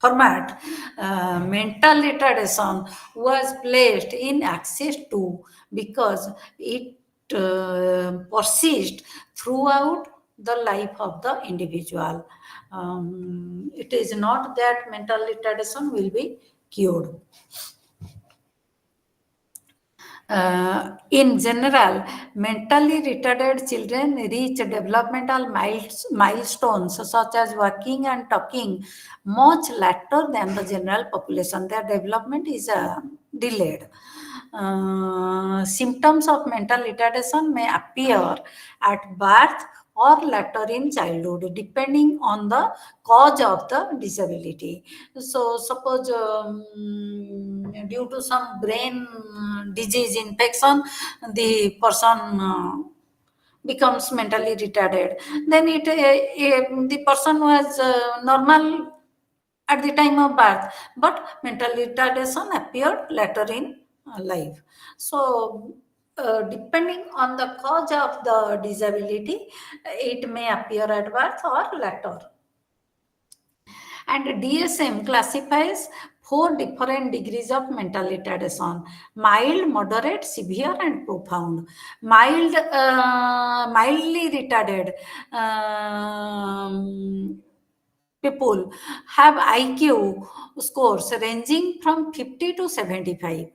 format, mental retardation was placed in access to because it persists throughout the life of the individual. It is not that mental retardation will be cured. In general, mentally retarded children reach developmental milestones such as walking and talking much later than the general population. Their development is delayed. Symptoms of mental retardation may appear at birth or later in childhood, depending on the cause of the disability. So, suppose due to some brain disease infection, the person becomes mentally retarded. Then the person was normal at the time of birth, but mental retardation appeared later in life. So, depending on the cause of the disability, it may appear at birth or later. And DSM classifies four different degrees of mental retardation: mild, moderate, severe, and profound. Mildly retarded people have IQ scores ranging from 50 to 75.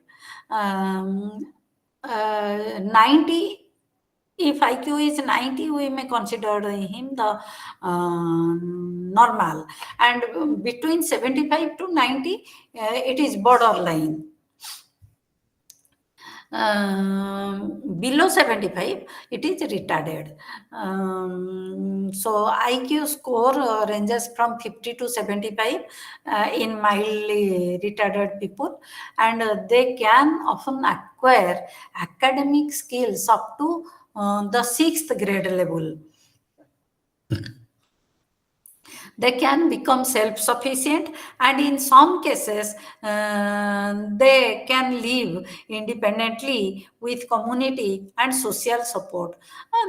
90, if IQ is 90, we may consider him the normal. And between 75 to 90, it is borderline. Below 75, it is retarded. So IQ score ranges from 50 to 75 in mildly retarded people, and they can often acquire academic skills up to the 6th grade level. They can become self-sufficient, and in some cases they can live independently with community and social support.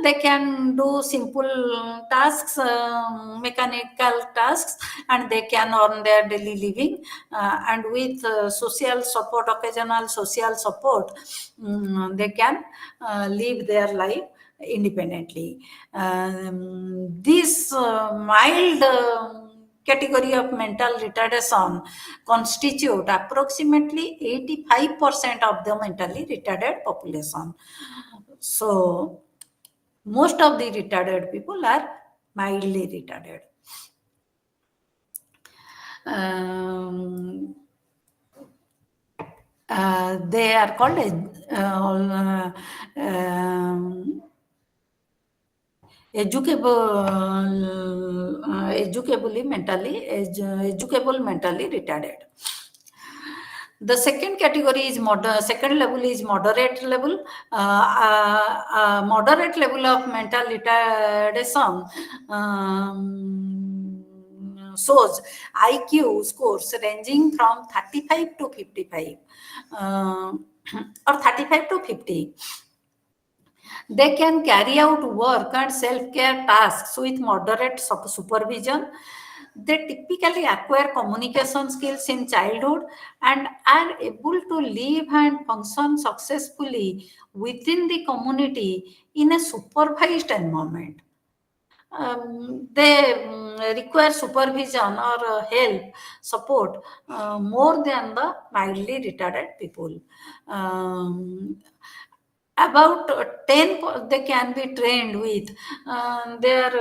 They can do simple tasks, mechanical tasks, and they can earn their daily living, and with social support, occasional social support, they can live their life independently. This mild category of mental retardation constitute approximately 85% of the mentally retarded population. So, most of the retarded people are mildly retarded. They are called educable mentally retarded. The second category is second level is moderate level. Moderate level of mental retardation shows IQ scores ranging from 35 to 55 or 35 to 50. They can carry out work and self-care tasks with moderate supervision. They typically acquire communication skills in childhood and are able to live and function successfully within the community in a supervised environment. They require supervision or help, support more than the mildly retarded people. About 10 they can be trained with their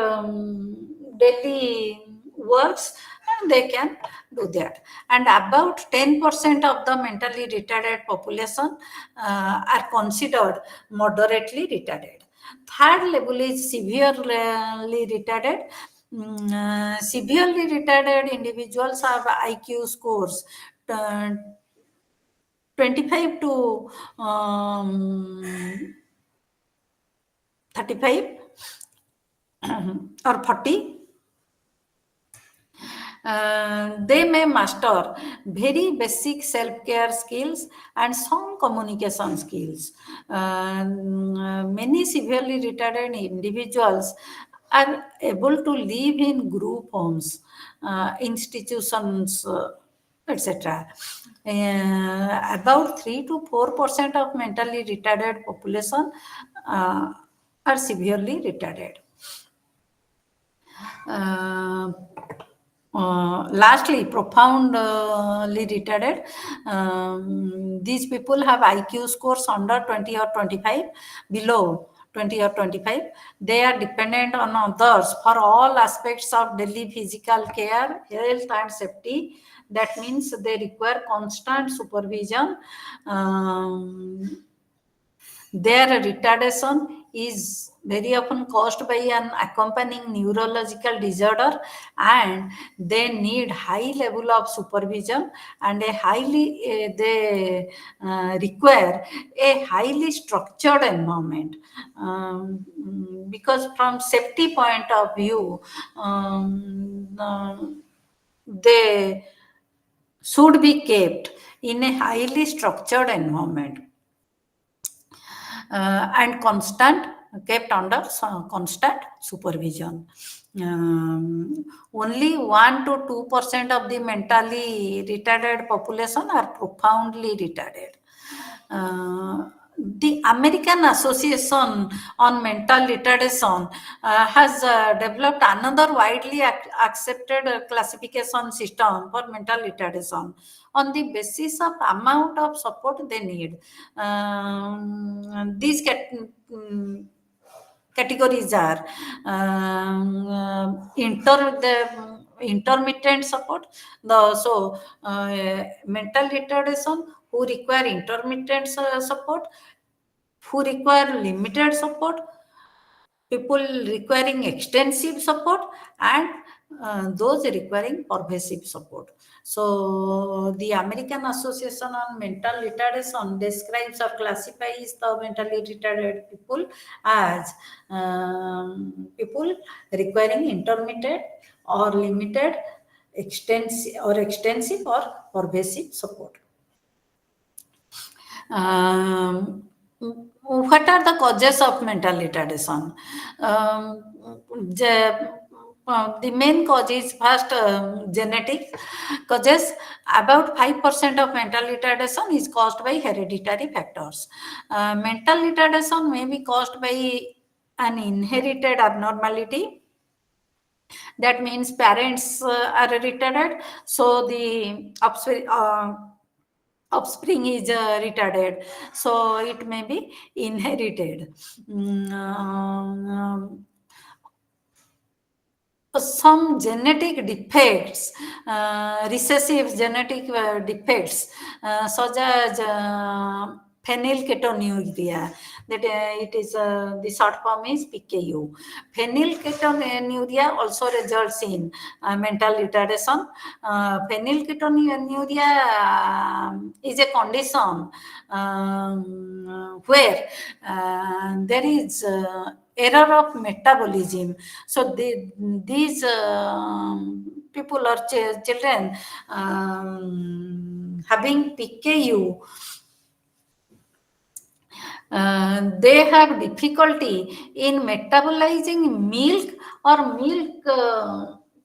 daily works, and they can do that. And about 10% of the mentally retarded population are considered moderately retarded. Third level is severely retarded. Severely retarded individuals have IQ scores 25 to 35 or 40. They may master very basic self-care skills and some communication skills. Many severely retarded individuals are able to live in group homes, institutions, etc. About 3 to 4% of mentally retarded population are severely retarded. Lastly, profoundly retarded. These people have IQ scores under 20 or 25, below 20 or 25. They are dependent on others for all aspects of daily physical care, health, and safety. That means they require constant supervision. Their retardation is very often caused by an accompanying neurological disorder, and they need high level of supervision, and they require a highly structured environment, because from safety point of view, they should be kept in a highly structured environment and kept under constant supervision. Only 1 to 2% of the mentally retarded population are profoundly retarded. The American Association on Mental Retardation has developed another widely accepted classification system for mental retardation on the basis of amount of support they need. These categories are intermittent support. Mental retardation who require intermittent support, who require limited support, people requiring extensive support, and those requiring pervasive support. So the American Association on Mental Retardation describes or classifies the mentally retarded people as people requiring intermittent or limited, extensive or pervasive support. What are the causes of mental retardation? The main cause is first genetic causes. About 5% of mental retardation is caused by hereditary factors. Mental retardation may be caused by an inherited abnormality. That means parents are retarded, so the offspring is retarded, so it may be inherited. Some genetic defects, recessive genetic defects, such as phenylketonuria, that it is the short form is PKU. Phenylketonuria also results in mental retardation. Phenylketonuria is a condition where there is error of metabolism. So these people or children having PKU, they have difficulty in metabolizing milk or milk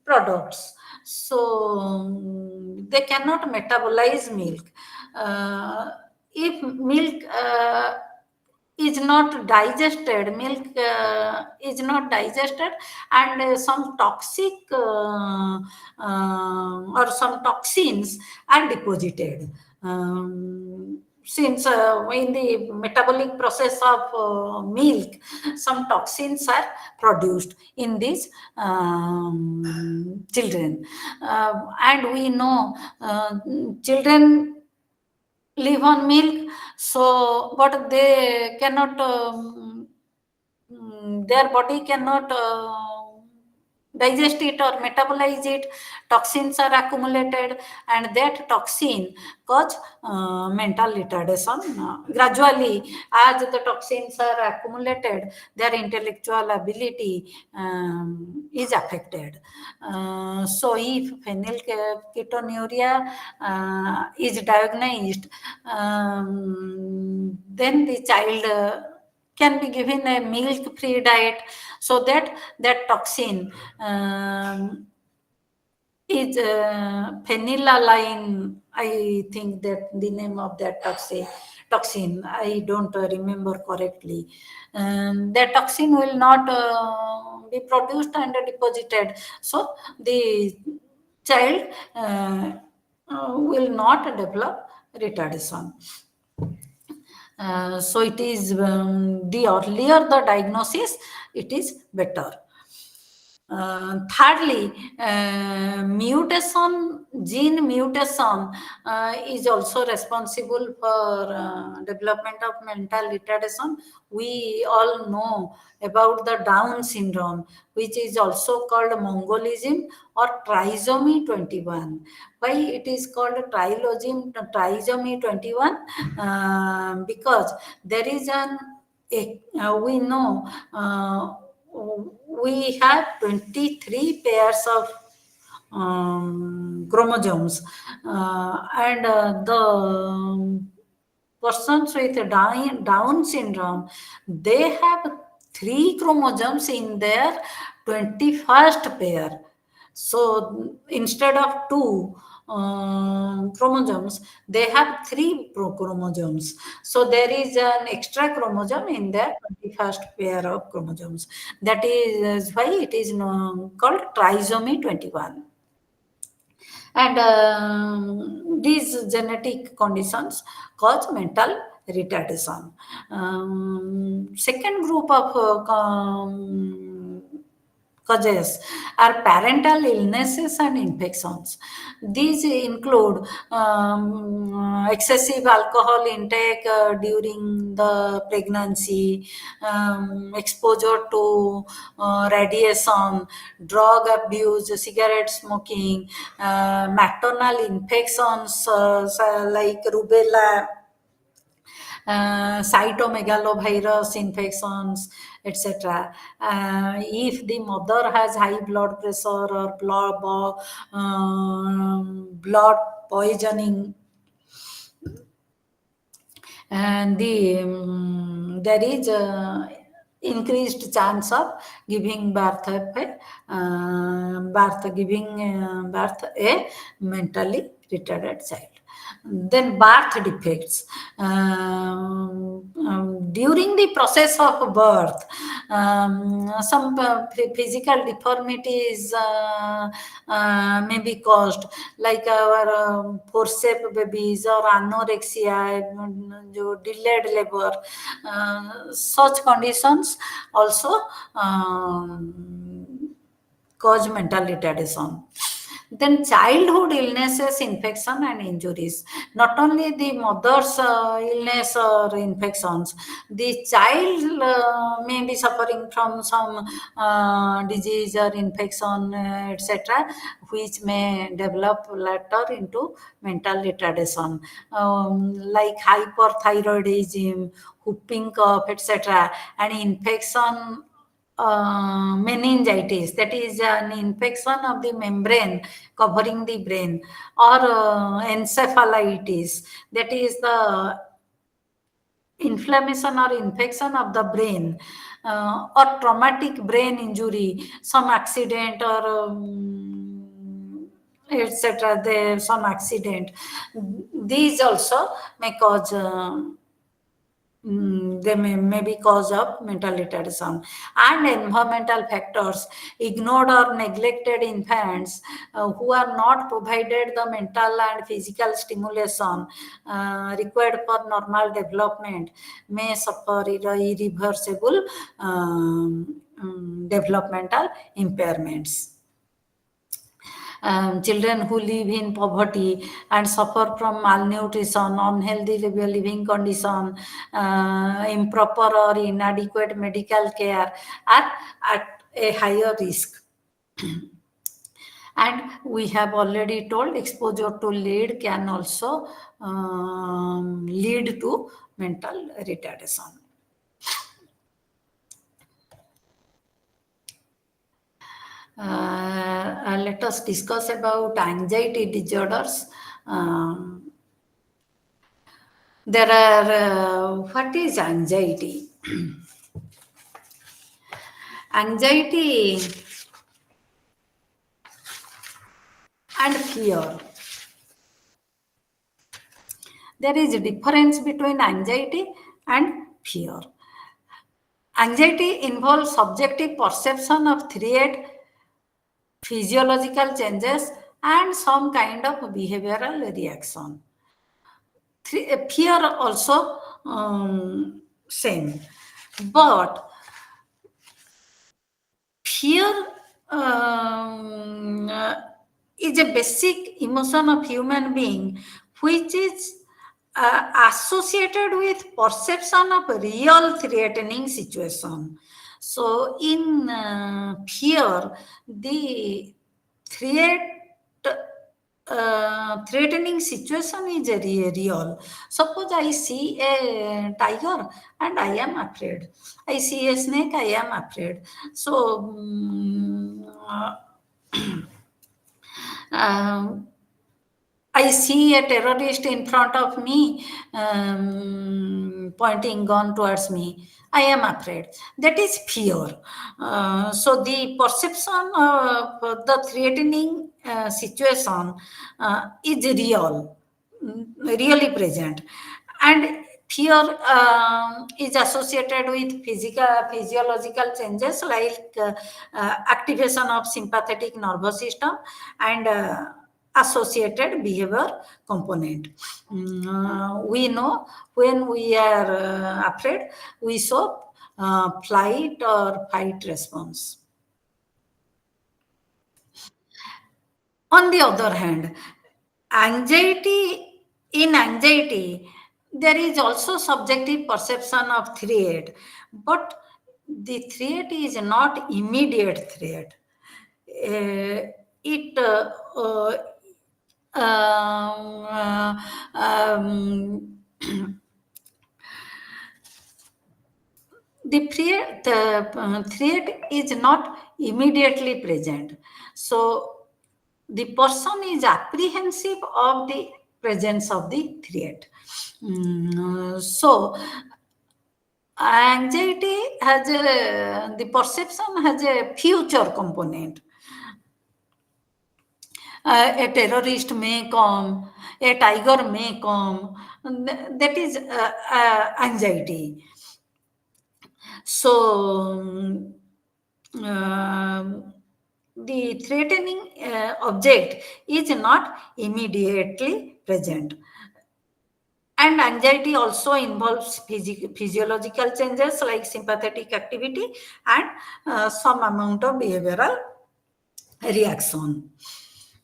products. So they cannot metabolize milk. If milk is not digested, milk is not digested, and some toxic or some toxins are deposited. Since in the metabolic process of milk, some toxins are produced in these children. And we know children live on milk, so but they cannot their body cannot digest it or metabolize it. Toxins are accumulated, and that toxin cause mental retardation. Gradually, as the toxins are accumulated, their intellectual ability is affected. So if phenylketonuria is diagnosed, then the child can be given a milk-free diet, so that that toxin is phenylalanine. I think that the name of that toxin, I don't remember correctly. That toxin will not be produced and deposited, so the child will not develop retardation. So it is the earlier the diagnosis, it is better. Thirdly, gene mutation is also responsible for development of mental retardation. We all know about the Down syndrome, which is also called Mongolism or trisomy 21. Why it is called trisomy 21? Because there is we know we have 23 pairs of chromosomes, and the persons with Down syndrome, they have 3 chromosomes in their 21st pair. So instead of 2 chromosomes, they have 3 chromosomes. So there is an extra chromosome in their 21st pair of chromosomes. That is why it is called trisomy 21. And these genetic conditions cause mental retardation. Second group of causes are parental illnesses and infections. These include excessive alcohol intake during the pregnancy, exposure to radiation, drug abuse, cigarette smoking, maternal infections like rubella, cytomegalovirus infections, etc. If the mother has high blood pressure or blood poisoning, and there is increased chance of giving birth birth a mentally retarded child. Then birth defects. During the process of birth, some physical deformities may be caused, like our forceps babies or anorexia, delayed labor. Such conditions also cause mental retardation. Then childhood illnesses, infection and injuries. Not only the mother's illness or infections, the child may be suffering from some disease or infection, etc., which may develop later into mental retardation, like hyperthyroidism, whooping cough, etc., and infection, meningitis, that is an infection of the membrane covering the brain, or encephalitis, that is the inflammation or infection of the brain, or traumatic brain injury, some accident or etc. There some accident. These also may cause they may be cause of mental retardation. And environmental factors. Ignored or neglected infants who are not provided the mental and physical stimulation required for normal development may suffer irreversible developmental impairments. Children who live in poverty and suffer from malnutrition, unhealthy living condition, improper or inadequate medical care are at a higher risk. And we have already told exposure to lead can also lead to mental retardation. Let us discuss about anxiety disorders. There are, what is anxiety? Anxiety and fear. There is a difference between anxiety and fear. Anxiety involves subjective perception of threat, physiological changes, and some kind of behavioral reaction. Fear also same, but fear is a basic emotion of human being, which is associated with perception of real threatening situation. So in fear, the threat threatening situation is real. Suppose I see a tiger and I am afraid. I see a snake, I am afraid. So Um, I see a terrorist in front of me, pointing gun towards me. I am afraid. That is fear. So the perception of the threatening situation is real, really present, and fear is associated with physiological changes like activation of sympathetic nervous system and associated behavior component. We know when we are afraid, we show flight or fight response. On the other hand, anxiety, there is also subjective perception of threat, but the threat is not immediate threat. It um, the threat is not immediately present. So the person is apprehensive of the presence of the threat. So anxiety has the perception has a future component. A terrorist may come, a tiger may come. That is anxiety. So, the threatening object is not immediately present. And anxiety also involves physiological changes like sympathetic activity and some amount of behavioral reaction.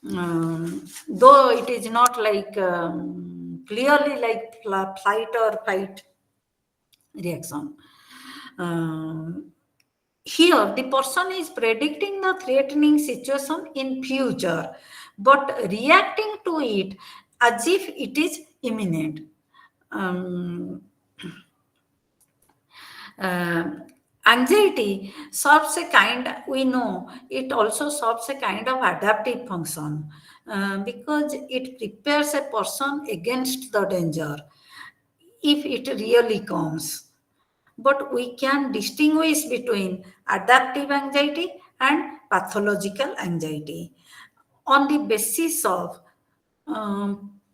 Though it is not like clearly like flight or fight reaction. Here, the person is predicting the threatening situation in future, but reacting to it as if it is imminent. Um, uh, Anxiety serves a kind, we know, it also serves a kind of adaptive function because it prepares a person against the danger if it really comes. But we can distinguish between adaptive anxiety and pathological anxiety on the basis of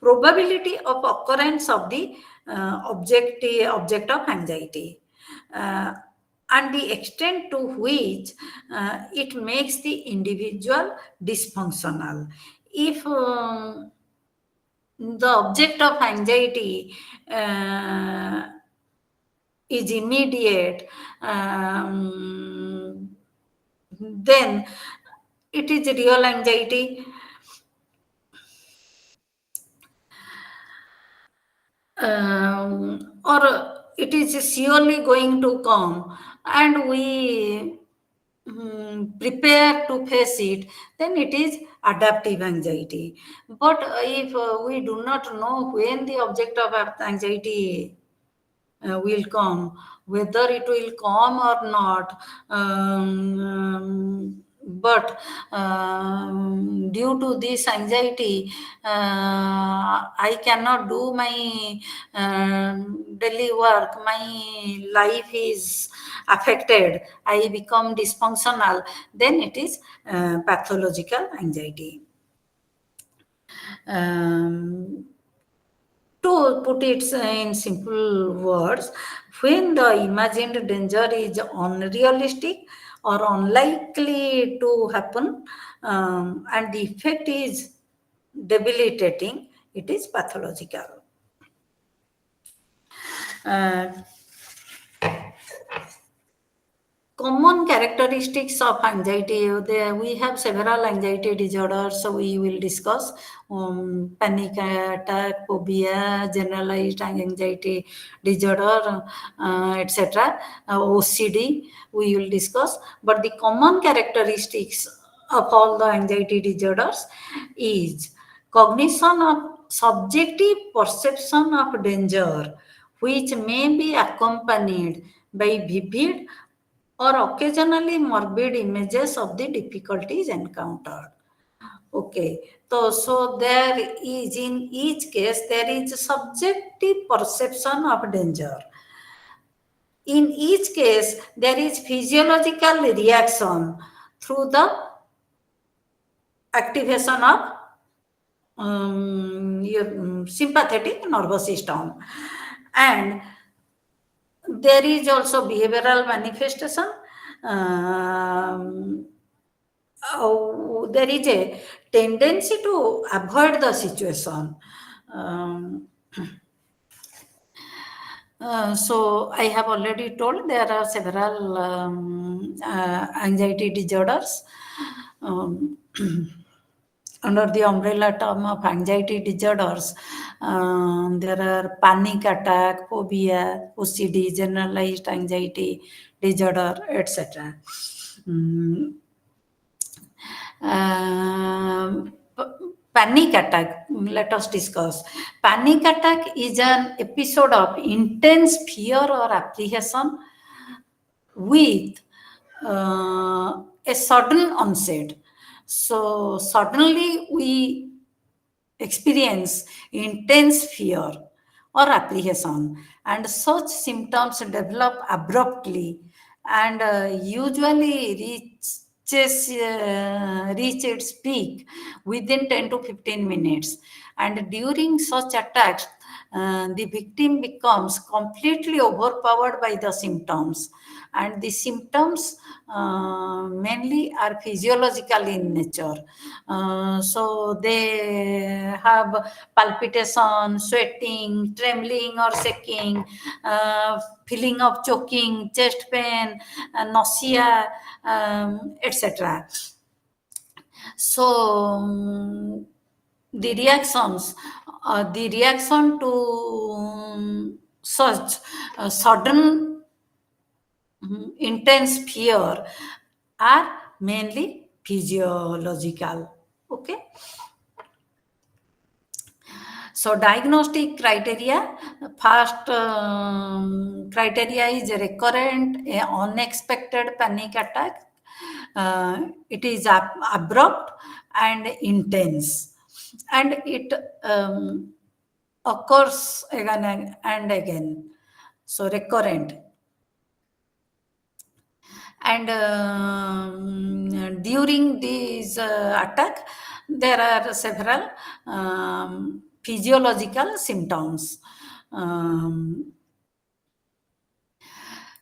probability of occurrence of the object of anxiety uh, and the extent to which it makes the individual dysfunctional. If the object of anxiety is immediate, then it is real anxiety. Or it is surely going to come, and we prepare to face it, then it is adaptive anxiety. But if we do not know when the object of anxiety will come, whether it will come or not. But due to this anxiety, I cannot do my daily work. My life is affected. I become dysfunctional. Then it is pathological anxiety. Um, to put it in simple words, when the imagined danger is unrealistic or unlikely to happen, and the effect is debilitating, it is pathological. Uh, Common characteristics of anxiety. We have several anxiety disorders, so we will discuss panic attack, phobia, generalized anxiety disorder, etc. OCD, we will discuss. But the common characteristics of all the anxiety disorders is cognition of subjective perception of danger, which may be accompanied by vivid or occasionally morbid images of the difficulties encountered. Okay, so there is in each case there is subjective perception of danger. In each case, there is physiological reaction through the activation of your sympathetic nervous system, and there is also behavioral manifestation. Um, there is a tendency to avoid the situation. Um, so I have already told there are several anxiety disorders. Um, under the umbrella term of anxiety disorders, there are panic attack, phobia, OCD, generalized anxiety disorder, etc. Um, Panic attack, let us discuss. Panic attack is an episode of intense fear or apprehension with a sudden onset. So, suddenly we experience intense fear or apprehension, and such symptoms develop abruptly and usually reach its peak within 10 to 15 minutes. And during such attacks, the victim becomes completely overpowered by the symptoms, and the symptoms mainly are physiological in nature. So they have palpitation, sweating, trembling or shaking, feeling of choking, chest pain, nausea, etc. So the reaction to such sudden intense fear are mainly physiological. Okay. So diagnostic criteria, first criteria is recurrent, unexpected panic attack. It is abrupt and intense, and it occurs again and again. So recurrent. And during this attack, there are several physiological symptoms. Um,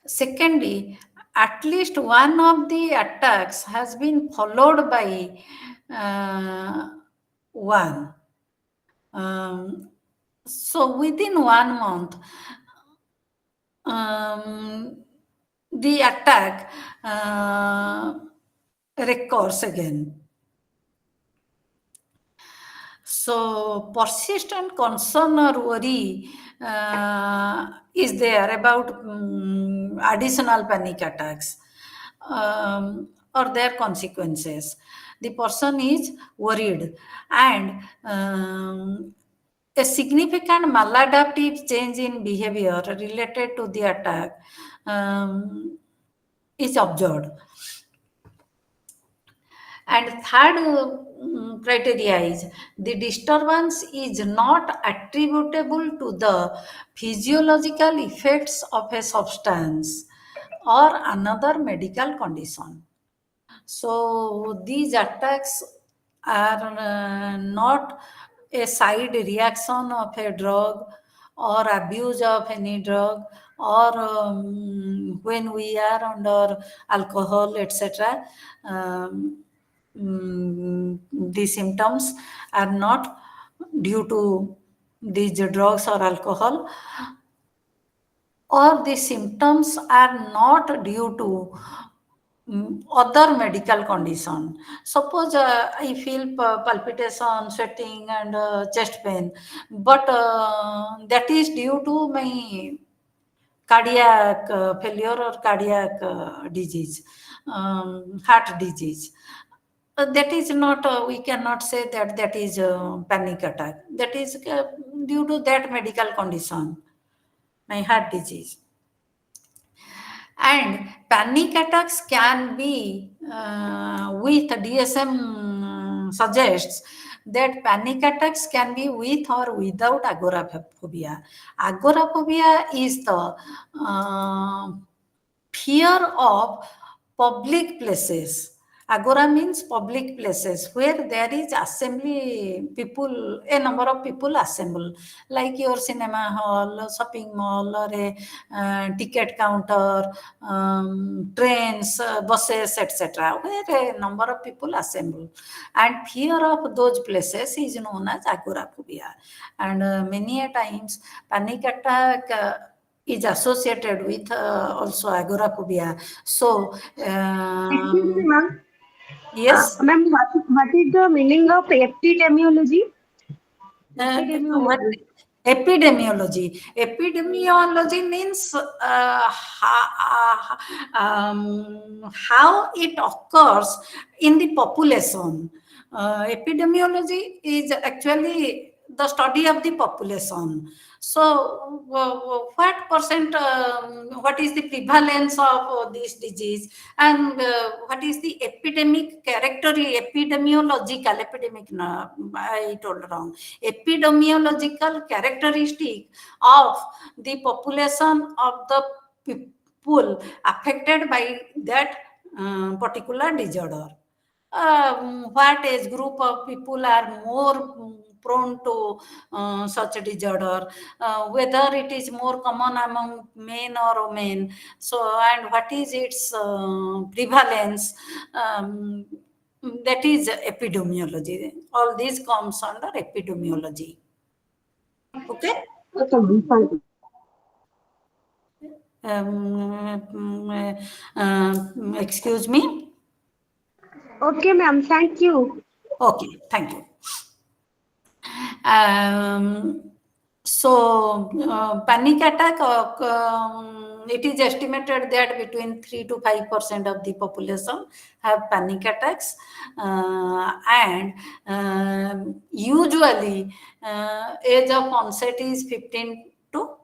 Secondly, at least one of the attacks has been followed by one. Um, so within 1 month, the attack recurs again. So persistent concern or worry is there about additional panic attacks or their consequences. The person is worried, and a significant maladaptive change in behavior related to the attack is observed. And third criteria is the disturbance is not attributable to the physiological effects of a substance or another medical condition. So these attacks are not a side reaction of a drug or abuse of any drug, or when we are under alcohol, etc. The symptoms are not due to these drugs or alcohol, or the symptoms are not due to other medical condition. Suppose I feel palpitation, sweating, and chest pain, but that is due to my cardiac failure or cardiac disease, heart disease. That is not, we cannot say that that is a panic attack. That is due to that medical condition, my heart disease. And panic attacks can be with DSM suggests that panic attacks can be with or without agoraphobia. Agoraphobia is the fear of public places. Agora means public places where there is assembly people, a number of people assemble, like your cinema hall, shopping mall, or a ticket counter, trains, buses, etc., where a number of people assemble. And fear of those places is known as agoraphobia. And many a times panic attack is associated with also agoraphobia. So, Excuse me, ma'am. yes. Ma'am, what is the meaning of epidemiology? What Epidemiology. epidemiology? Epidemiology means how it occurs in the population. Epidemiology is actually the study of the population. So, what percent, what is the prevalence of this disease, and what is the epidemic character, epidemiological, I told wrong, epidemiological characteristic of the population of the people affected by that particular disorder. What age group of people are more prone to such a disorder, whether it is more common among men or women, so, and what is its prevalence, that is epidemiology. All these comes under epidemiology. Okay. Okay, ma'am. Thank you. Excuse me. Okay, ma'am. Thank you. Okay, thank you. Panic attack, it is estimated that between 3 to 5% of the population have panic attacks, and usually age of onset is 15 to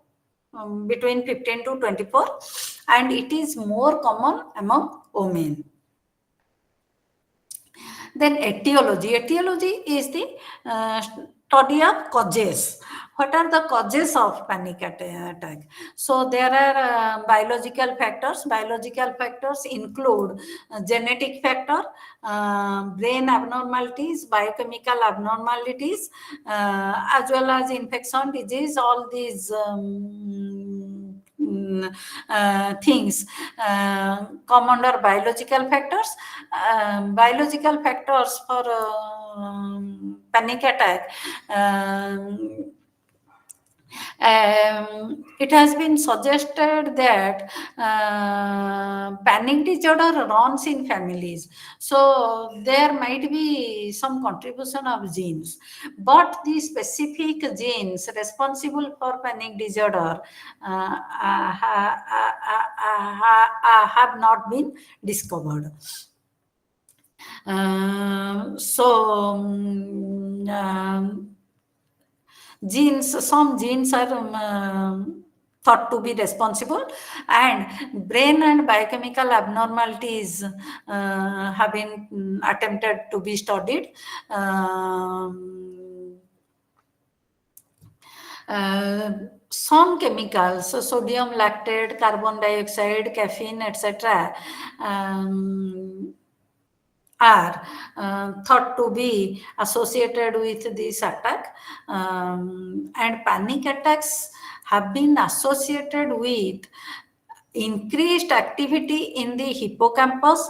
between 15 to 24, and it is more common among women. Then etiology. Etiology is the study of causes. What are the causes of panic attack? So there are biological factors. Biological factors include genetic factor, brain abnormalities, biochemical abnormalities, as well as infection, disease. All these things come under biological factors. Biological factors for panic attack. It has been suggested that panic disorder runs in families. So there might be some contribution of genes, but the specific genes responsible for panic disorder have not been discovered. Some genes are thought to be responsible, and brain and biochemical abnormalities have been attempted to be studied. Some chemicals, so sodium lactate, carbon dioxide, caffeine, etc., are thought to be associated with this attack, and panic attacks have been associated with increased activity in the hippocampus,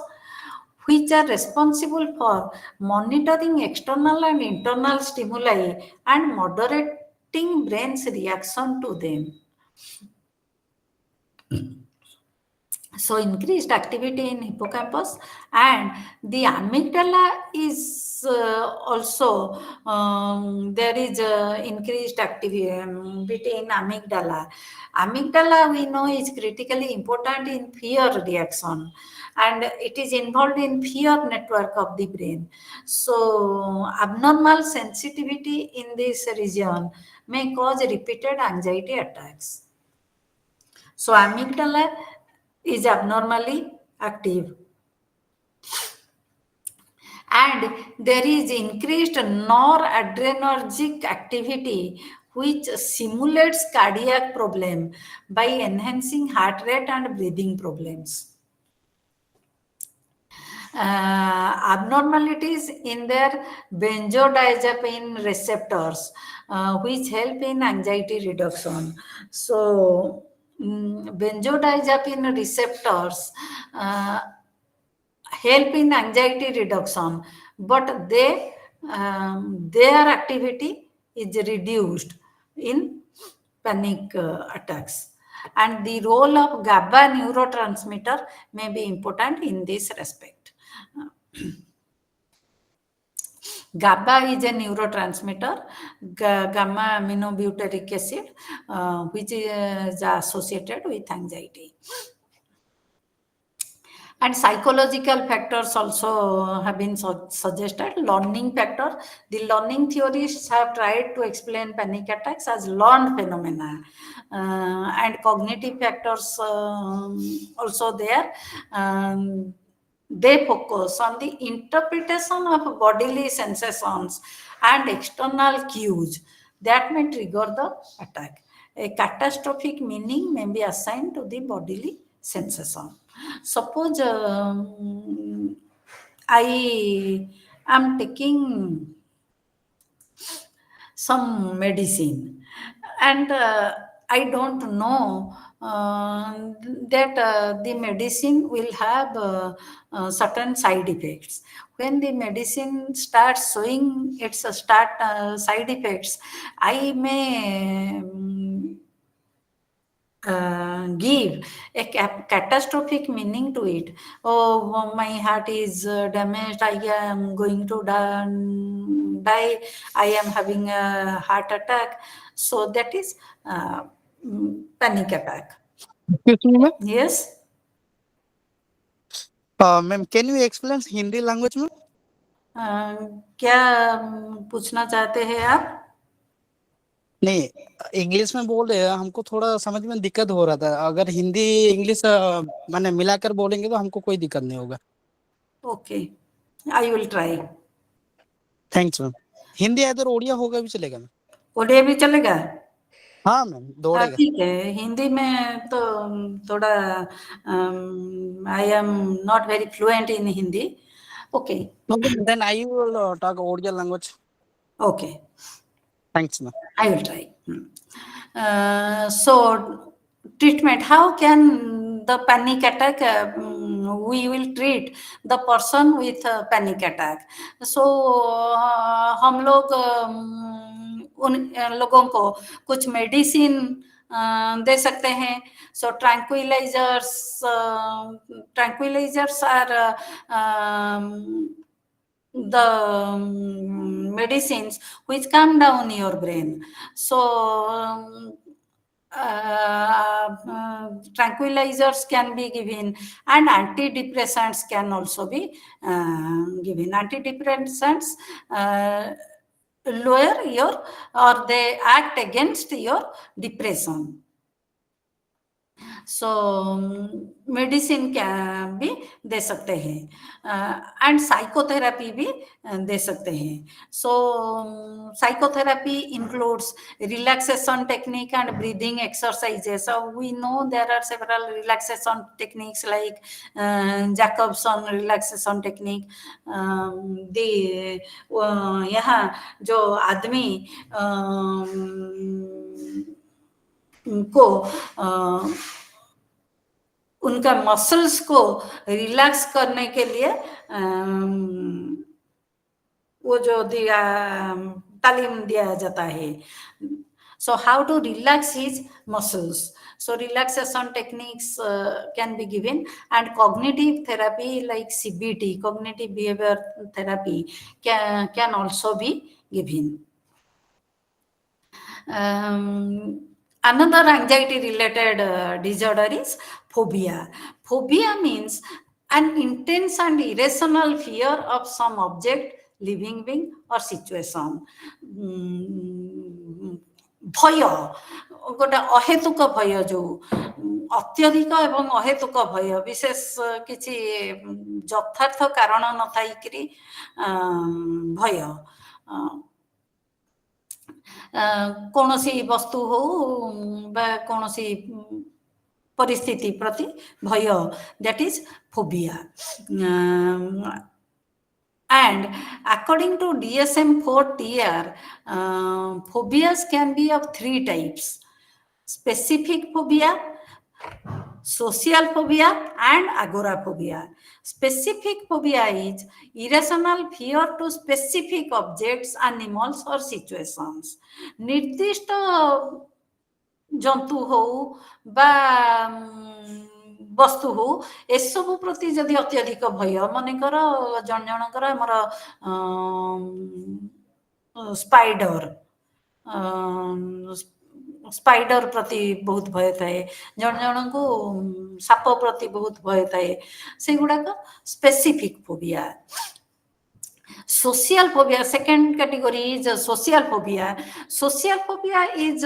which are responsible for monitoring external and internal stimuli and moderating brain's reaction to them. So increased activity in hippocampus, and the amygdala is also, there is increased activity in amygdala. Amygdala, we know, is critically important in fear reaction, and it is involved in fear network of the brain. So abnormal sensitivity in this region may cause repeated anxiety attacks. So amygdala is abnormally active. and there is increased noradrenergic activity which simulates cardiac problem by enhancing heart rate and breathing problems. Abnormalities in their benzodiazepine receptors, which help in anxiety reduction. So, benzodiazepine receptors help in anxiety reduction, but their activity is reduced in panic attacks. And the role of GABA neurotransmitter may be important in this respect. GABA is a neurotransmitter, gamma aminobutyric acid, which is associated with anxiety. And psychological factors also have been suggested. Learning factor. The learning theorists have tried to explain panic attacks as learned phenomena. And cognitive factors also there. They focus on the interpretation of bodily sensations and external cues that may trigger the attack. A catastrophic meaning may be assigned to the bodily sensation. Suppose I am taking some medicine and I don't know that the medicine will have certain side effects. When the medicine starts showing its side effects, I may give a catastrophic meaning to it. Oh, my heart is damaged. I am going to die. I am having a heart attack. So that is panic attack. Excuse me, ma'am. Yes. Ma'am, can you explain Hindi language, ma'am? क्या पूछना चाहते हैं आप? नहीं, English में बोल रहे हैं, हमको थोड़ा समझ में दिक्कत हो रहा था. अगर हिंदी इंग्लिश मैंने मिलाकर बोलेंगे तो हमको कोई दिक्कत नहीं होगा. Okay, I will try. Thanks ma'am. Hindi other Odia होगा भी चलेगा मैम? ओडिया भी चलेगा. हाँ मैम, दौड़ेगा. ठीक है. हिंदी में तो थोड़ा I am not very fluent in Hindi. Okay. Then I will talk Odia language. Okay. Thanks ma'am. I will try. So, treatment. How can the panic attack? We will treat the person with panic attack. So, हम लोग उन लोगों को कुछ medicine दे सकते हैं. So, tranquilizers are the medicines which calm down your brain. So tranquilizers can be given and antidepressants can also be given. Antidepressants lower your or they act against your depression. So medicine भी दे सकते हैं and psychotherapy भी दे सकते हैं. So psychotherapy includes relaxation technique and breathing exercises. So we know there are several relaxation techniques like Jacobson relaxation technique. यहाँ जो आदमी को उनका मसल्स को रिलैक्स करने के लिए वो जो तालीम दिया जाता है. So how to relax his muscles. So relaxation techniques can be given and cognitive therapy like CBT, cognitive behavior therapy can also be given. Another anxiety related disorder is phobia. Phobia means an intense and irrational fear of some object, living being or situation. भय गोटे अहेतुक भय जो अत्यधिक एवं अहेतुक भय विशेष किसी यथार्थ कारण न थाइकरी भय कौनसी वस्तु हो बा कौनसी परिस्थिति प्रति भय that is phobia and according to DSM-4 TR phobias can be of 3 types: specific phobia, social phobia and agoraphobia. Specific phobia is irrational fear to specific objects, animals or situations. निर्दिष्ट जंतु हो बा वस्तु हो एसबु प्रति जदि अत्यधिक भय मनकर जन जनकर आमर स्पाइडर स्पाइडर प्रति बहुत भय थाए जन जन को साप प्रति बहुत भय थाए से गुड़ाक specific phobia social phobia second category is social phobia is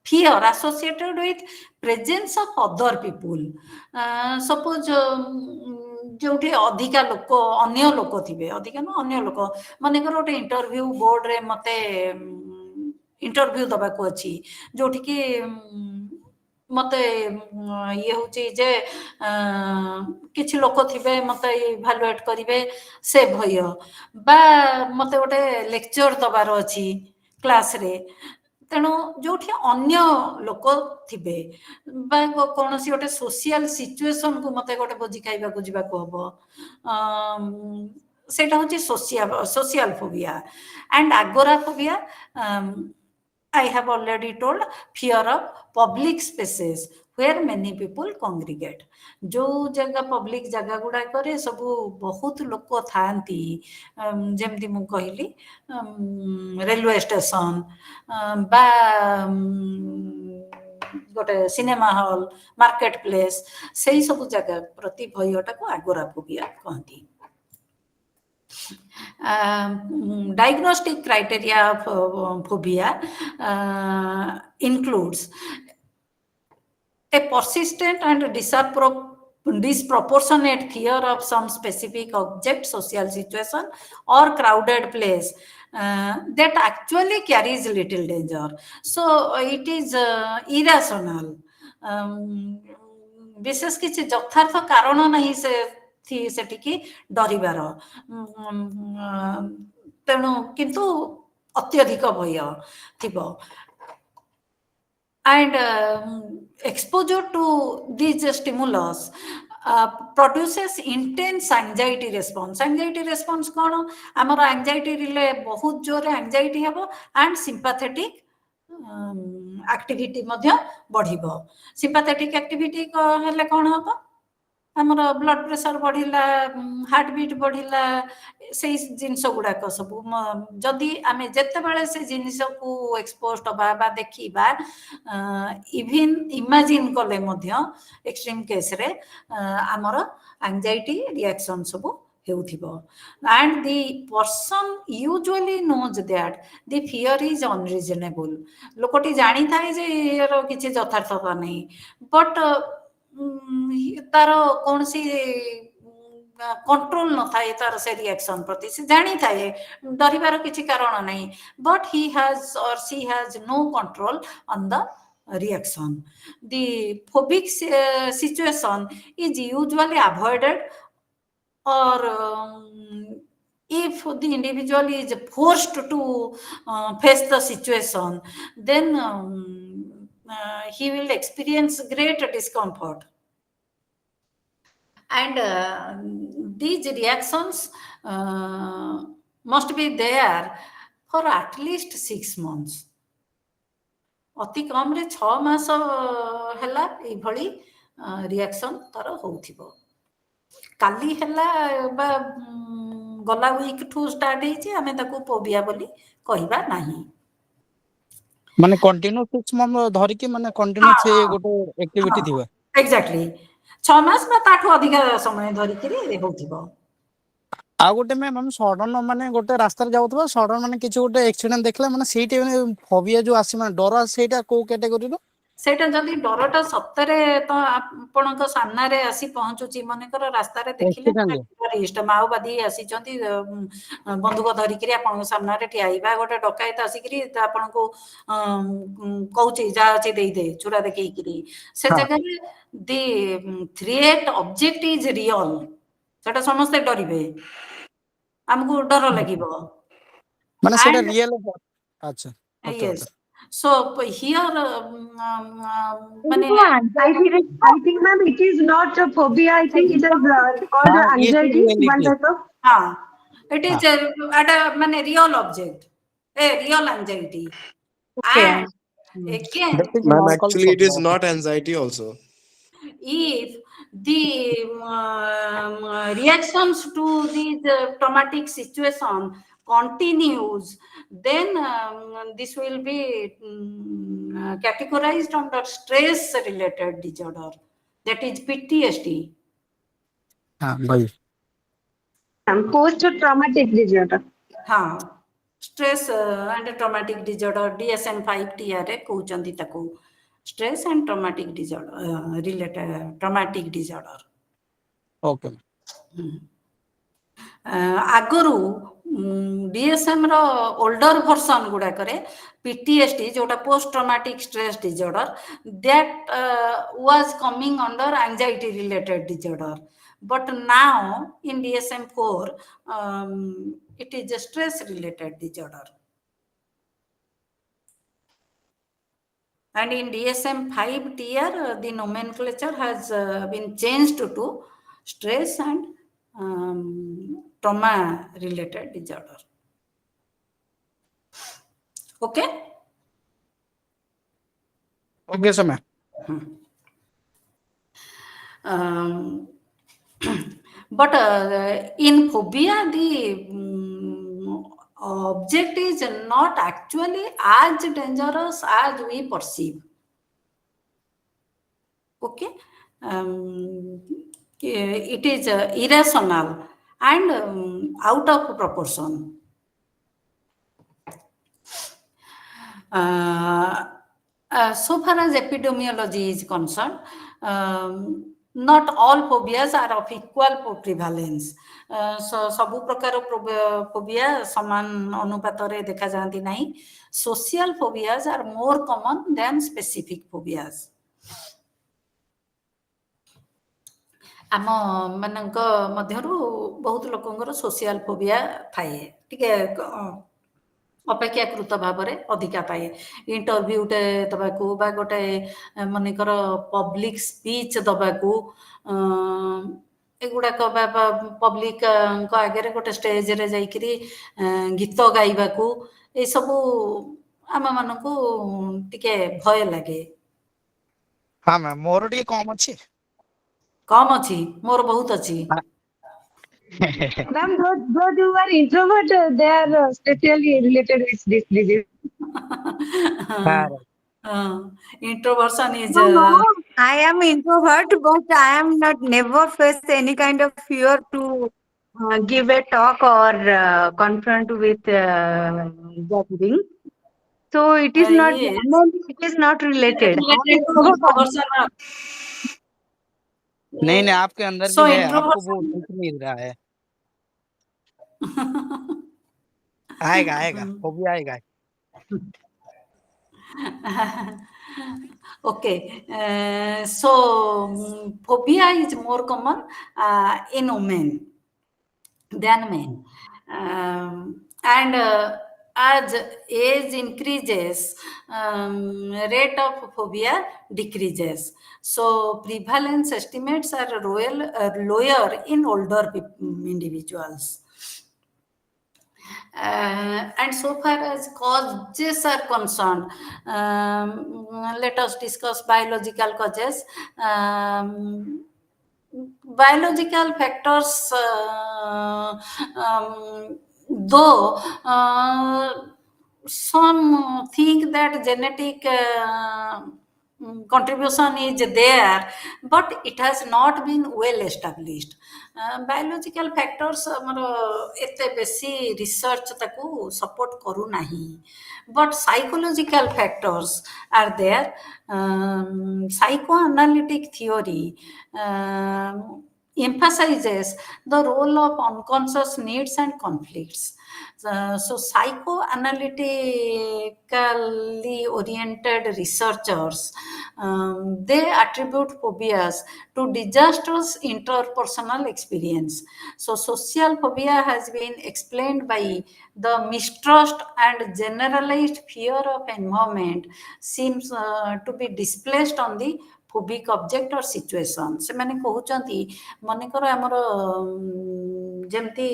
fear associated with presence of other people suppose जोठी अधिका लोक अन्य लोक थिबे अधिका न अन्य लोक मानेकर गोटे इंटरव्यू बोर्ड रे मते इंटरव्यू दबा को अछि जोठी कि मते ये होची जे किछि लोक थिबे मते इभालुएट करिवे से भय बा मते गोटे लेक्चर दबार अछि क्लास रे तेणु जोठी अन्य लोक थिबे बा कोनोसी गोटे सोशल सिचुएशन को मते गोटे भोजी खाइबा को जिबा को हबो सेटा होची social phobia and agoraphobia I have already told fear of public spaces where many people congregate. जो जगह पब्लिक जगह गुड़ा करे सब बहुत लोक थांती जेमती मु कहली रेलवे स्टेशन बा गोटे सिनेमा हॉल मार्केट प्लेस से सब जगह प्रति भयटा को आगोराफोबिया कहती diagnostic criteria of phobia includes a persistent and disproportionate fear of some specific object, social situation or crowded place that actually carries little danger. So it is irrational. विशेष किसी यथार्थ कारण नहीं से सेटिकी डरिबार तेणु किंतु अत्यधिक भय थिबो and exposure to these stimulus produces intense anxiety response कौन आमर anxiety रिले बहुत जोर anxiety हेबो and sympathetic activity Madhya बढ़िबो sympathetic activity हेले कौन हेबो आमर ब्लड प्रेशर बढ़िला हार्ट बीट बढ़िला से जिनस गुड़ाक सब जदि आमे जेते बेले से जिनिस को एक्सपोज्ड हबा बा देखिबा इवन इमेजिन कले मध्य एक्सट्रीम केस रे आमर एंजाइटी रिएक्शन सब हेउथिबो and the person usually knows that the fear is unreasonable लोकटी जानी थाए जे यार किछि यथार्थता नहीं बट तार कौन सी कंट्रोल न थाए तार से रिएक्शन प्रति से जानी थाए डरिबार किछि कारण नहीं but he has or she has no control on the reaction. The phobic situation is usually avoided or if the individual is forced to face the situation then he will experience great discomfort and these reactions must be there for at least 6 months. अति कम रे 6 मास हैला ए भली reaction तार होउथिबो काली हैला बा गला week ठू start हेची हमें ताको फोबिया बोली कहिबा नाही माने कंटिन्यू 6 मंथ धरि के माने कंटिन्यू से गोटे एक्टिविटी थिबा एग्जैक्टली 6 मास बा ताठो अधिक समय धरि के होउथिबो आ गोटे में हम सडन माने गोटे रास्ता रे जाउथबा सडन माने किछ गोटे एक्सीडेंट देखले माने सेही टाइम फोबिया जो आसी माने डर सेटा को कैटेगरी रो सेटा जदि डरटा सप्तरे तो आपणक सामने आसी पहुँचुची मनकर रास्तार देखिले Accident. टेररिस्ट माओवादी आसीचंती बंदूक धरिकरी आपन सामने ठियाइबा गोटे डकायत आसिकरी आपन को कहूची जा अछि देई दे चुरा देखैकरी से हाँ। जगह the threat object is real सेटा समस्त डरिबे हमको डर लागिबो माने सेटा and रियल अच्छा okay yes okay so here mane I think, ma'am, it is not a phobia. I think it is called हाँ ये तो anxiety. One reality type of. it is हाँ at a mane real object a real anxiety Okay. and again basically Ma'am, non call actually, it is phobia not anxiety also. if the reactions to these traumatic situation continues then this will be categorized under stress related disorder that is PTSD हाँ भाई Post traumatic disorder. हाँ stress and traumatic disorder DSM-5 TRA कहउचंदी ताको stress and traumatic disorder related traumatic disorder okay आगरू DSM रो older version गुडा करे PTSD जोटा post traumatic stress disorder that was coming under anxiety related disorder but now in DSM-4 it is a stress related disorder and in DSM-5 tier the nomenclature has been changed to stress and trauma related disorder okay okay समय but in phobia the object is not actually as dangerous as we perceive okay it is irrational and out of proportion so far as epidemiology is concerned not all phobias are of equal prevalence ସବୁ ପ୍ରକାର phobia ସମାନ ଅନୁପାତରେ ଦେଖା ଯାଆନ୍ତି ନାହିଁ social phobias are more common than specific phobias ଆମ ମାନଙ୍କ ମଧ୍ୟରୁ ବହୁତ ଲୋକଙ୍କର social phobia ଥାଏ ଟିକେ ଅପେକ୍ଷାକୃତ ଭାବରେ ଅଧିକା ପାଏ ଇଣ୍ଟରଭ୍ୟୁଟେ ଦବାକୁ ବା ଗୋଟେ ମନେକର ପବ୍ଲିକ ସ୍ପିଚ ଦବାକୁ ଏଗୁଡ଼ାକ ବା ପବ୍ଲିକଙ୍କ ଆଗରେ ଗୋଟେ ଷ୍ଟେଜରେ ଯାଇକିରି ଗୀତ ଗାଇବାକୁ ଏସବୁ ଆମମାନଙ୍କୁ ଟିକେ ଭୟ ଲାଗେ हाँ मैम मोर टी कम अच्छी କମ ଅଛି ମୋର ବହୁତ ଅଛି Ma'am, those who are introvert, they are specially related with this disease. introversion is No, I am introvert, but I am not never faced any kind of fear to give a talk or confront with gathering. So it is not. yes. It is not related. related to introversion नहीं नहीं आपके अंदर so भी है आपको वो introversion दिख नहीं रहा है आएगा आएगा वो भी आएगा okay so phobia is more common in women than men and as age increases rate of phobia decreases so prevalence estimates are lower in older individuals and so far as causes are concerned let us discuss biological causes biological factors though some think that genetic contribution is there, but it has not been well established. Biological factors amar ete besi research taku support karu nahi, but psychological factors are there. Psychoanalytic theory emphasizes the role of unconscious needs and conflicts. So psychoanalytically oriented researchers, they attribute phobias to disastrous interpersonal experience. So social phobia has been explained by the mistrust and generalized fear of environment seems to be displaced on the phobic object or situation. ସେମାନେ କହୁଛନ୍ତି ମନେକର ଆମର ଯେମିତି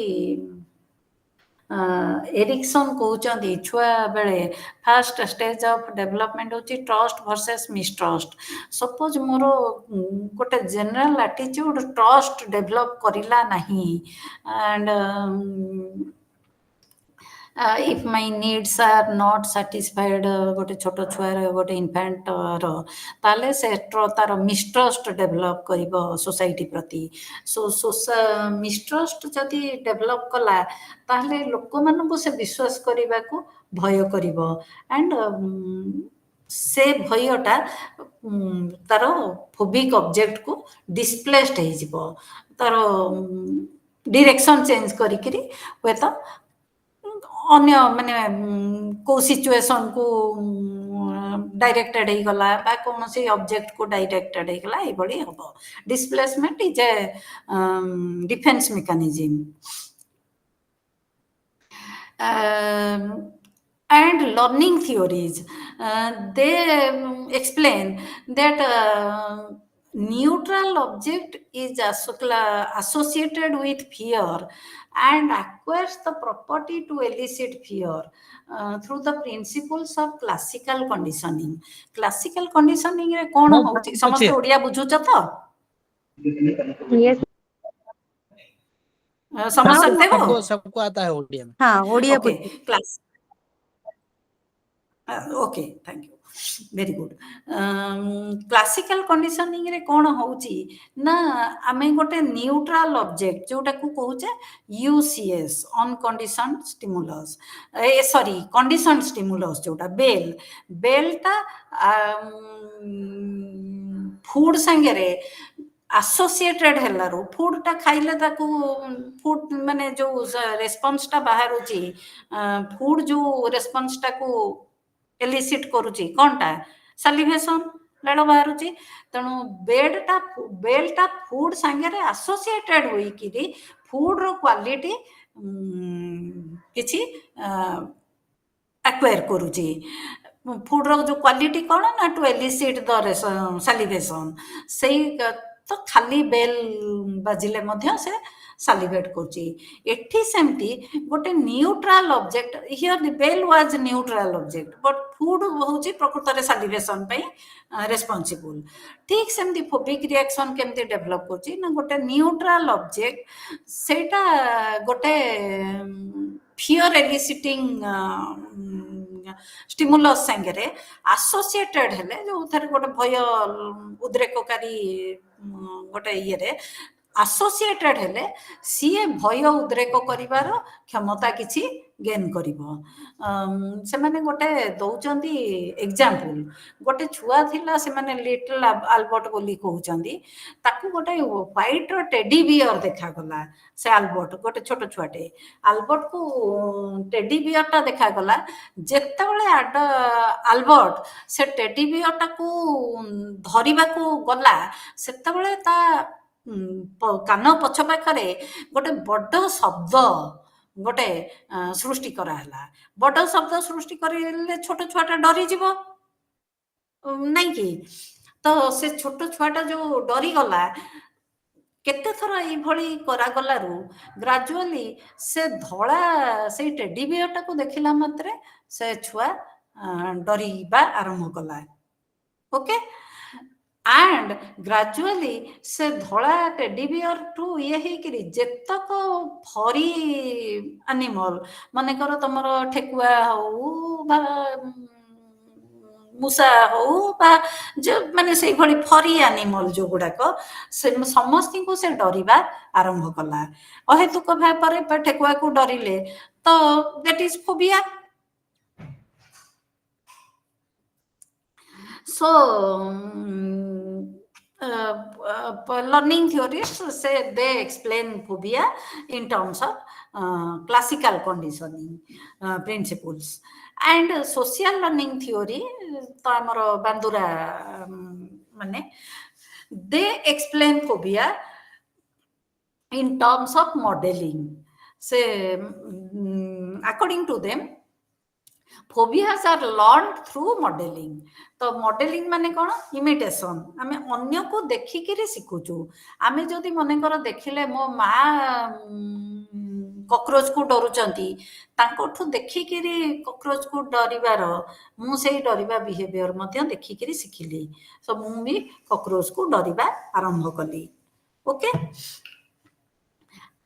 Ericsson କହୁଛନ୍ତି ଛୁଆ ବେଳେ first stage of development ହେଉଛି trust versus ମିସଟ୍ରଷ୍ଟ। Suppose ମୋର ଗୋଟେ ଜେନେରାଲ ଆଟିଚ୍ୟୁଡ୍ ଟ୍ରଷ୍ଟ ଡେଭଲପ୍ କରିଲା ନାହିଁ, and if my needs are not satisfied, ଗୋଟେ ଛୋଟ ଛୁଆର ଗୋଟେ ଇନଫାଣ୍ଟର, ତାହେଲେ ସେ ତାର ମିସଟ୍ରଷ୍ଟ ଡେଭଲପ୍ କରିବ ସୋସାଇଟି ପ୍ରତି। ମିସଟ୍ରଷ୍ଟ ଯଦି ଡେଭଲପ୍ କଲା ତାହେଲେ ଲୋକମାନଙ୍କୁ ସେ ବିଶ୍ୱାସ କରିବାକୁ ଭୟ କରିବ, ଆଣ୍ଡ ସେ ଭୟଟା ତାର ଫୋବିକ୍ ଅବଜେକ୍ଟକୁ ଡିସପ୍ଲେସ୍ଡ ହେଇଯିବ, ତାର ଡିରେକ୍ସନ୍ ଚେଞ୍ଜ କରିକିରି ହୁଏତ ଅନ୍ୟ ମାନେ କେଉଁ ସିଚୁଏସନ୍କୁ ଡାଇରେକ୍ଟେଡ୍ ହେଇଗଲା ବା କୌଣସି ଅବଜେକ୍ଟକୁ ଡାଇରେକ୍ଟେଡ୍ ହେଇଗଲା, ଏଇଭଳି ହେବ। Displacement is a defence mechanism. And learning theories, they explain that neutral object is associated with fear and acquires the property to elicit fear through the principles of classical conditioning. Classical conditioning रे कौन होची समस्त ओडिया बुझुच तो? Yes. समझ सकते हो? सबको आता है ओडिया में। हाँ Odia Okay, class. Okay, thank you. Very good. Classical conditioning रे कौन होची ना आमे गोटे न्यूट्रल ऑब्जेक्ट जोटा को कहूचे UCS unconditioned stimulus, sorry conditioned stimulus जोटा बेलटा फूड संगे आसोसिएटेड हेलारू फूडटा खाइले ताकू फूड माने जो रेस्पॉन्सटा बाहरुची फूड जो रेस्पॉन्सटा को एलिसिट करूची कोनटा सलिवेशन लाड़ बाहरुची, तेणु बेलटा फूड संगे आसोसिएटेड होई कि फूड रो क्वालिटी किछि एक्वायर करूची। फूड रो जो क्वालिटी कौन ना टू एलिसिट द सलिवेशन, से तो खाली बेल बाजिले मध्य से सालिवेट करूची। एठी सेमती गोटे neutral object, here the bell was neutral object but food होची प्रकृत रे सालिवेशन पई रेस्पोंसिबल। ठीक सेमती फोबिक रिएक्शन केमती डेवलप करूची ना गोटे न्यूट्रल ऑब्जेक्ट सेटा गोटे फियर एलिसिटिंग स्टिमुलस संगे आसोसिएटेड हेले जो थर गोटे भय उद्रेककारी गोटे ये आसोसिएटेड हेले सीए भय उद्रेक करिवार क्षमता किछि गेन करिवो। से माने गोटे दउचंदी एग्जांपल, गोटे छुआ थिला से माने लिटिल आल्बर्ट बोली कहउचंदी, ताकू गोटे व्हाइट टेडी बियर देखा गला। से आल्बर्ट गोटे छोट छुआटे, आल्बर्ट को टेडी बियरटा देखा गला। जेतेबेले आल्बर्ट से टेडी बियरटा को धरिबा को गला, सेतेबेले ता कान पछ पाखरे गोटे बड़ शब्द गोटे सृष्टि कराला। बड़ शब्द सृष्टि करेले छोट छुआटा डरी जीव नहीं कि, तो से छोट छुआटा जो डरी गला केते थर एभली करागलारू ग्रेजुअली से धड़ा से टेडी बियरटा को देखिला मात्रे से छुआ डरिबा आरंभ कला। ओके, एंड ग्रेजुअली से धड़ा टेडी बियर टू ये हेकि जेतक फरी एनिमल माने करो तमरो ठेकुआ हो ମୂଷା ହଉ ବା ମାନେ ସେଇଭଳି ଫରି ଆନିମଲ ଯୋଉଗୁଡାକ ସମସ୍ତଙ୍କୁ ସେ ଡରିବା ଆରମ୍ଭ କଲା। ଅହେତୁକ ଭାବରେ ଠେକୁଆକୁ ଡରିଲେ ତ that is phobia. So learning theorists say they explain phobia in terms of classical conditioning principles, and social learning theory to amar bandura mane they explain phobia in terms of modeling. Say according to them phobias are learned through modeling. तो modeling माने कौन imitation आमे अन्य को देखी किरी सिखुचु। आमे जदि मने कर देखिले मो माँ कॉकरोच को डरुचंती तांकोठु देखी किरी कॉकरोच को डरिबार मु सेही डरिबा बिहेवियर मध्य देखी किरी सिखिली। सो मु भी कॉकरोच को डरिबा आरंभ कली। Okay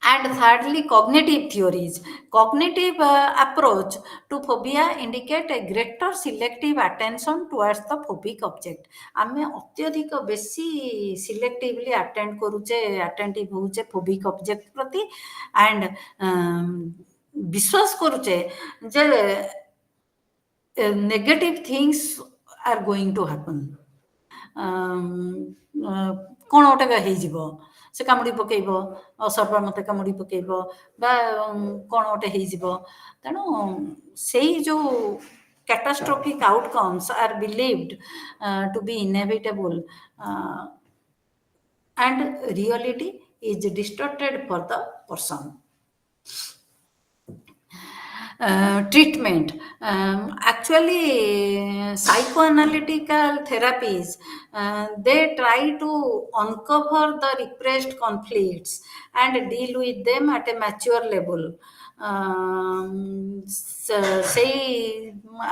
And thirdly, cognitive theories. Cognitive approach to phobia indicate a greater selective attention towards the phobic object. आमे अत्यधिक बेसी selectively attentive होउचे phobic object प्रति and विश्वास करूचे जे negative things are going to happen. कौन गोटे ହେଇଯିବ से कामुड़ी पकेइब सर्प मते कामुड़ी पकेइब बा कौन गोटे ହେଇଯିବ तेणु सेही जो catastrophic outcomes are believed to be inevitable and reality is distorted for the person. Treatment. Actually, psychoanalytical therapies, they try to uncover the repressed conflicts and deal with them at a mature level. Say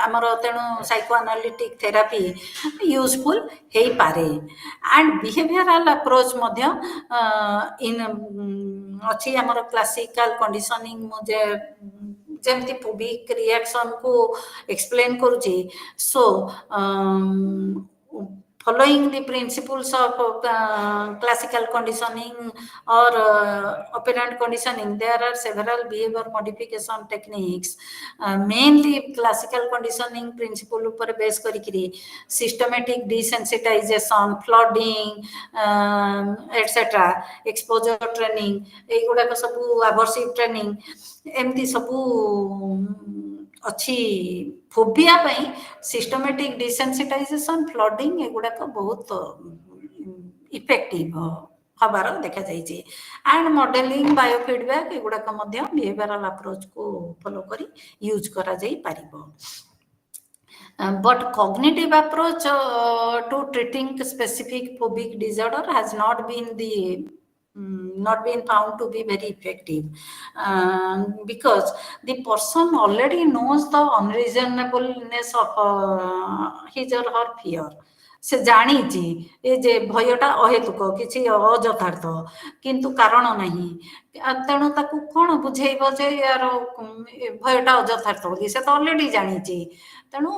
ଆମର ତେଣୁ ସାଇକୋଆନାଲିଟିକ therapy useful ହେଇପାରେ and behavioral approach ମଧ୍ୟ ଅଛି ଆମର classical conditioning ଯେ ଯେମିତି phobic reaction को explain करूची so following the principles of classical conditioning or operant conditioning there are several behavior modification techniques mainly classical conditioning principle ऊपर base करिकरी systematic desensitization flooding etc exposure training एई गुडा को सब aversive training एमती सबू अच्छी phobia पई systematic desensitization flooding एगुडा को बहुत इफेक्टिव हबार देखा जाइए एंड मॉडलिंग बायोफीडबैक एगुडा को मध्य बिहेवियरल अप्रोच को फॉलो करी यूज करा जाई पारिबो but cognitive approach to treating specific phobic disorder has not been found to be very effective because the person already knows the unreasonableness of his or her fear. से जानीची ए जे भयटा अहेतुक किछि अयथार्थ किंतु कारण नहीं तेणु ताकू कौन बुझेइब जे यार भयटा अयथार्थ बोली से तो ऑलरेडी जानीची तेणु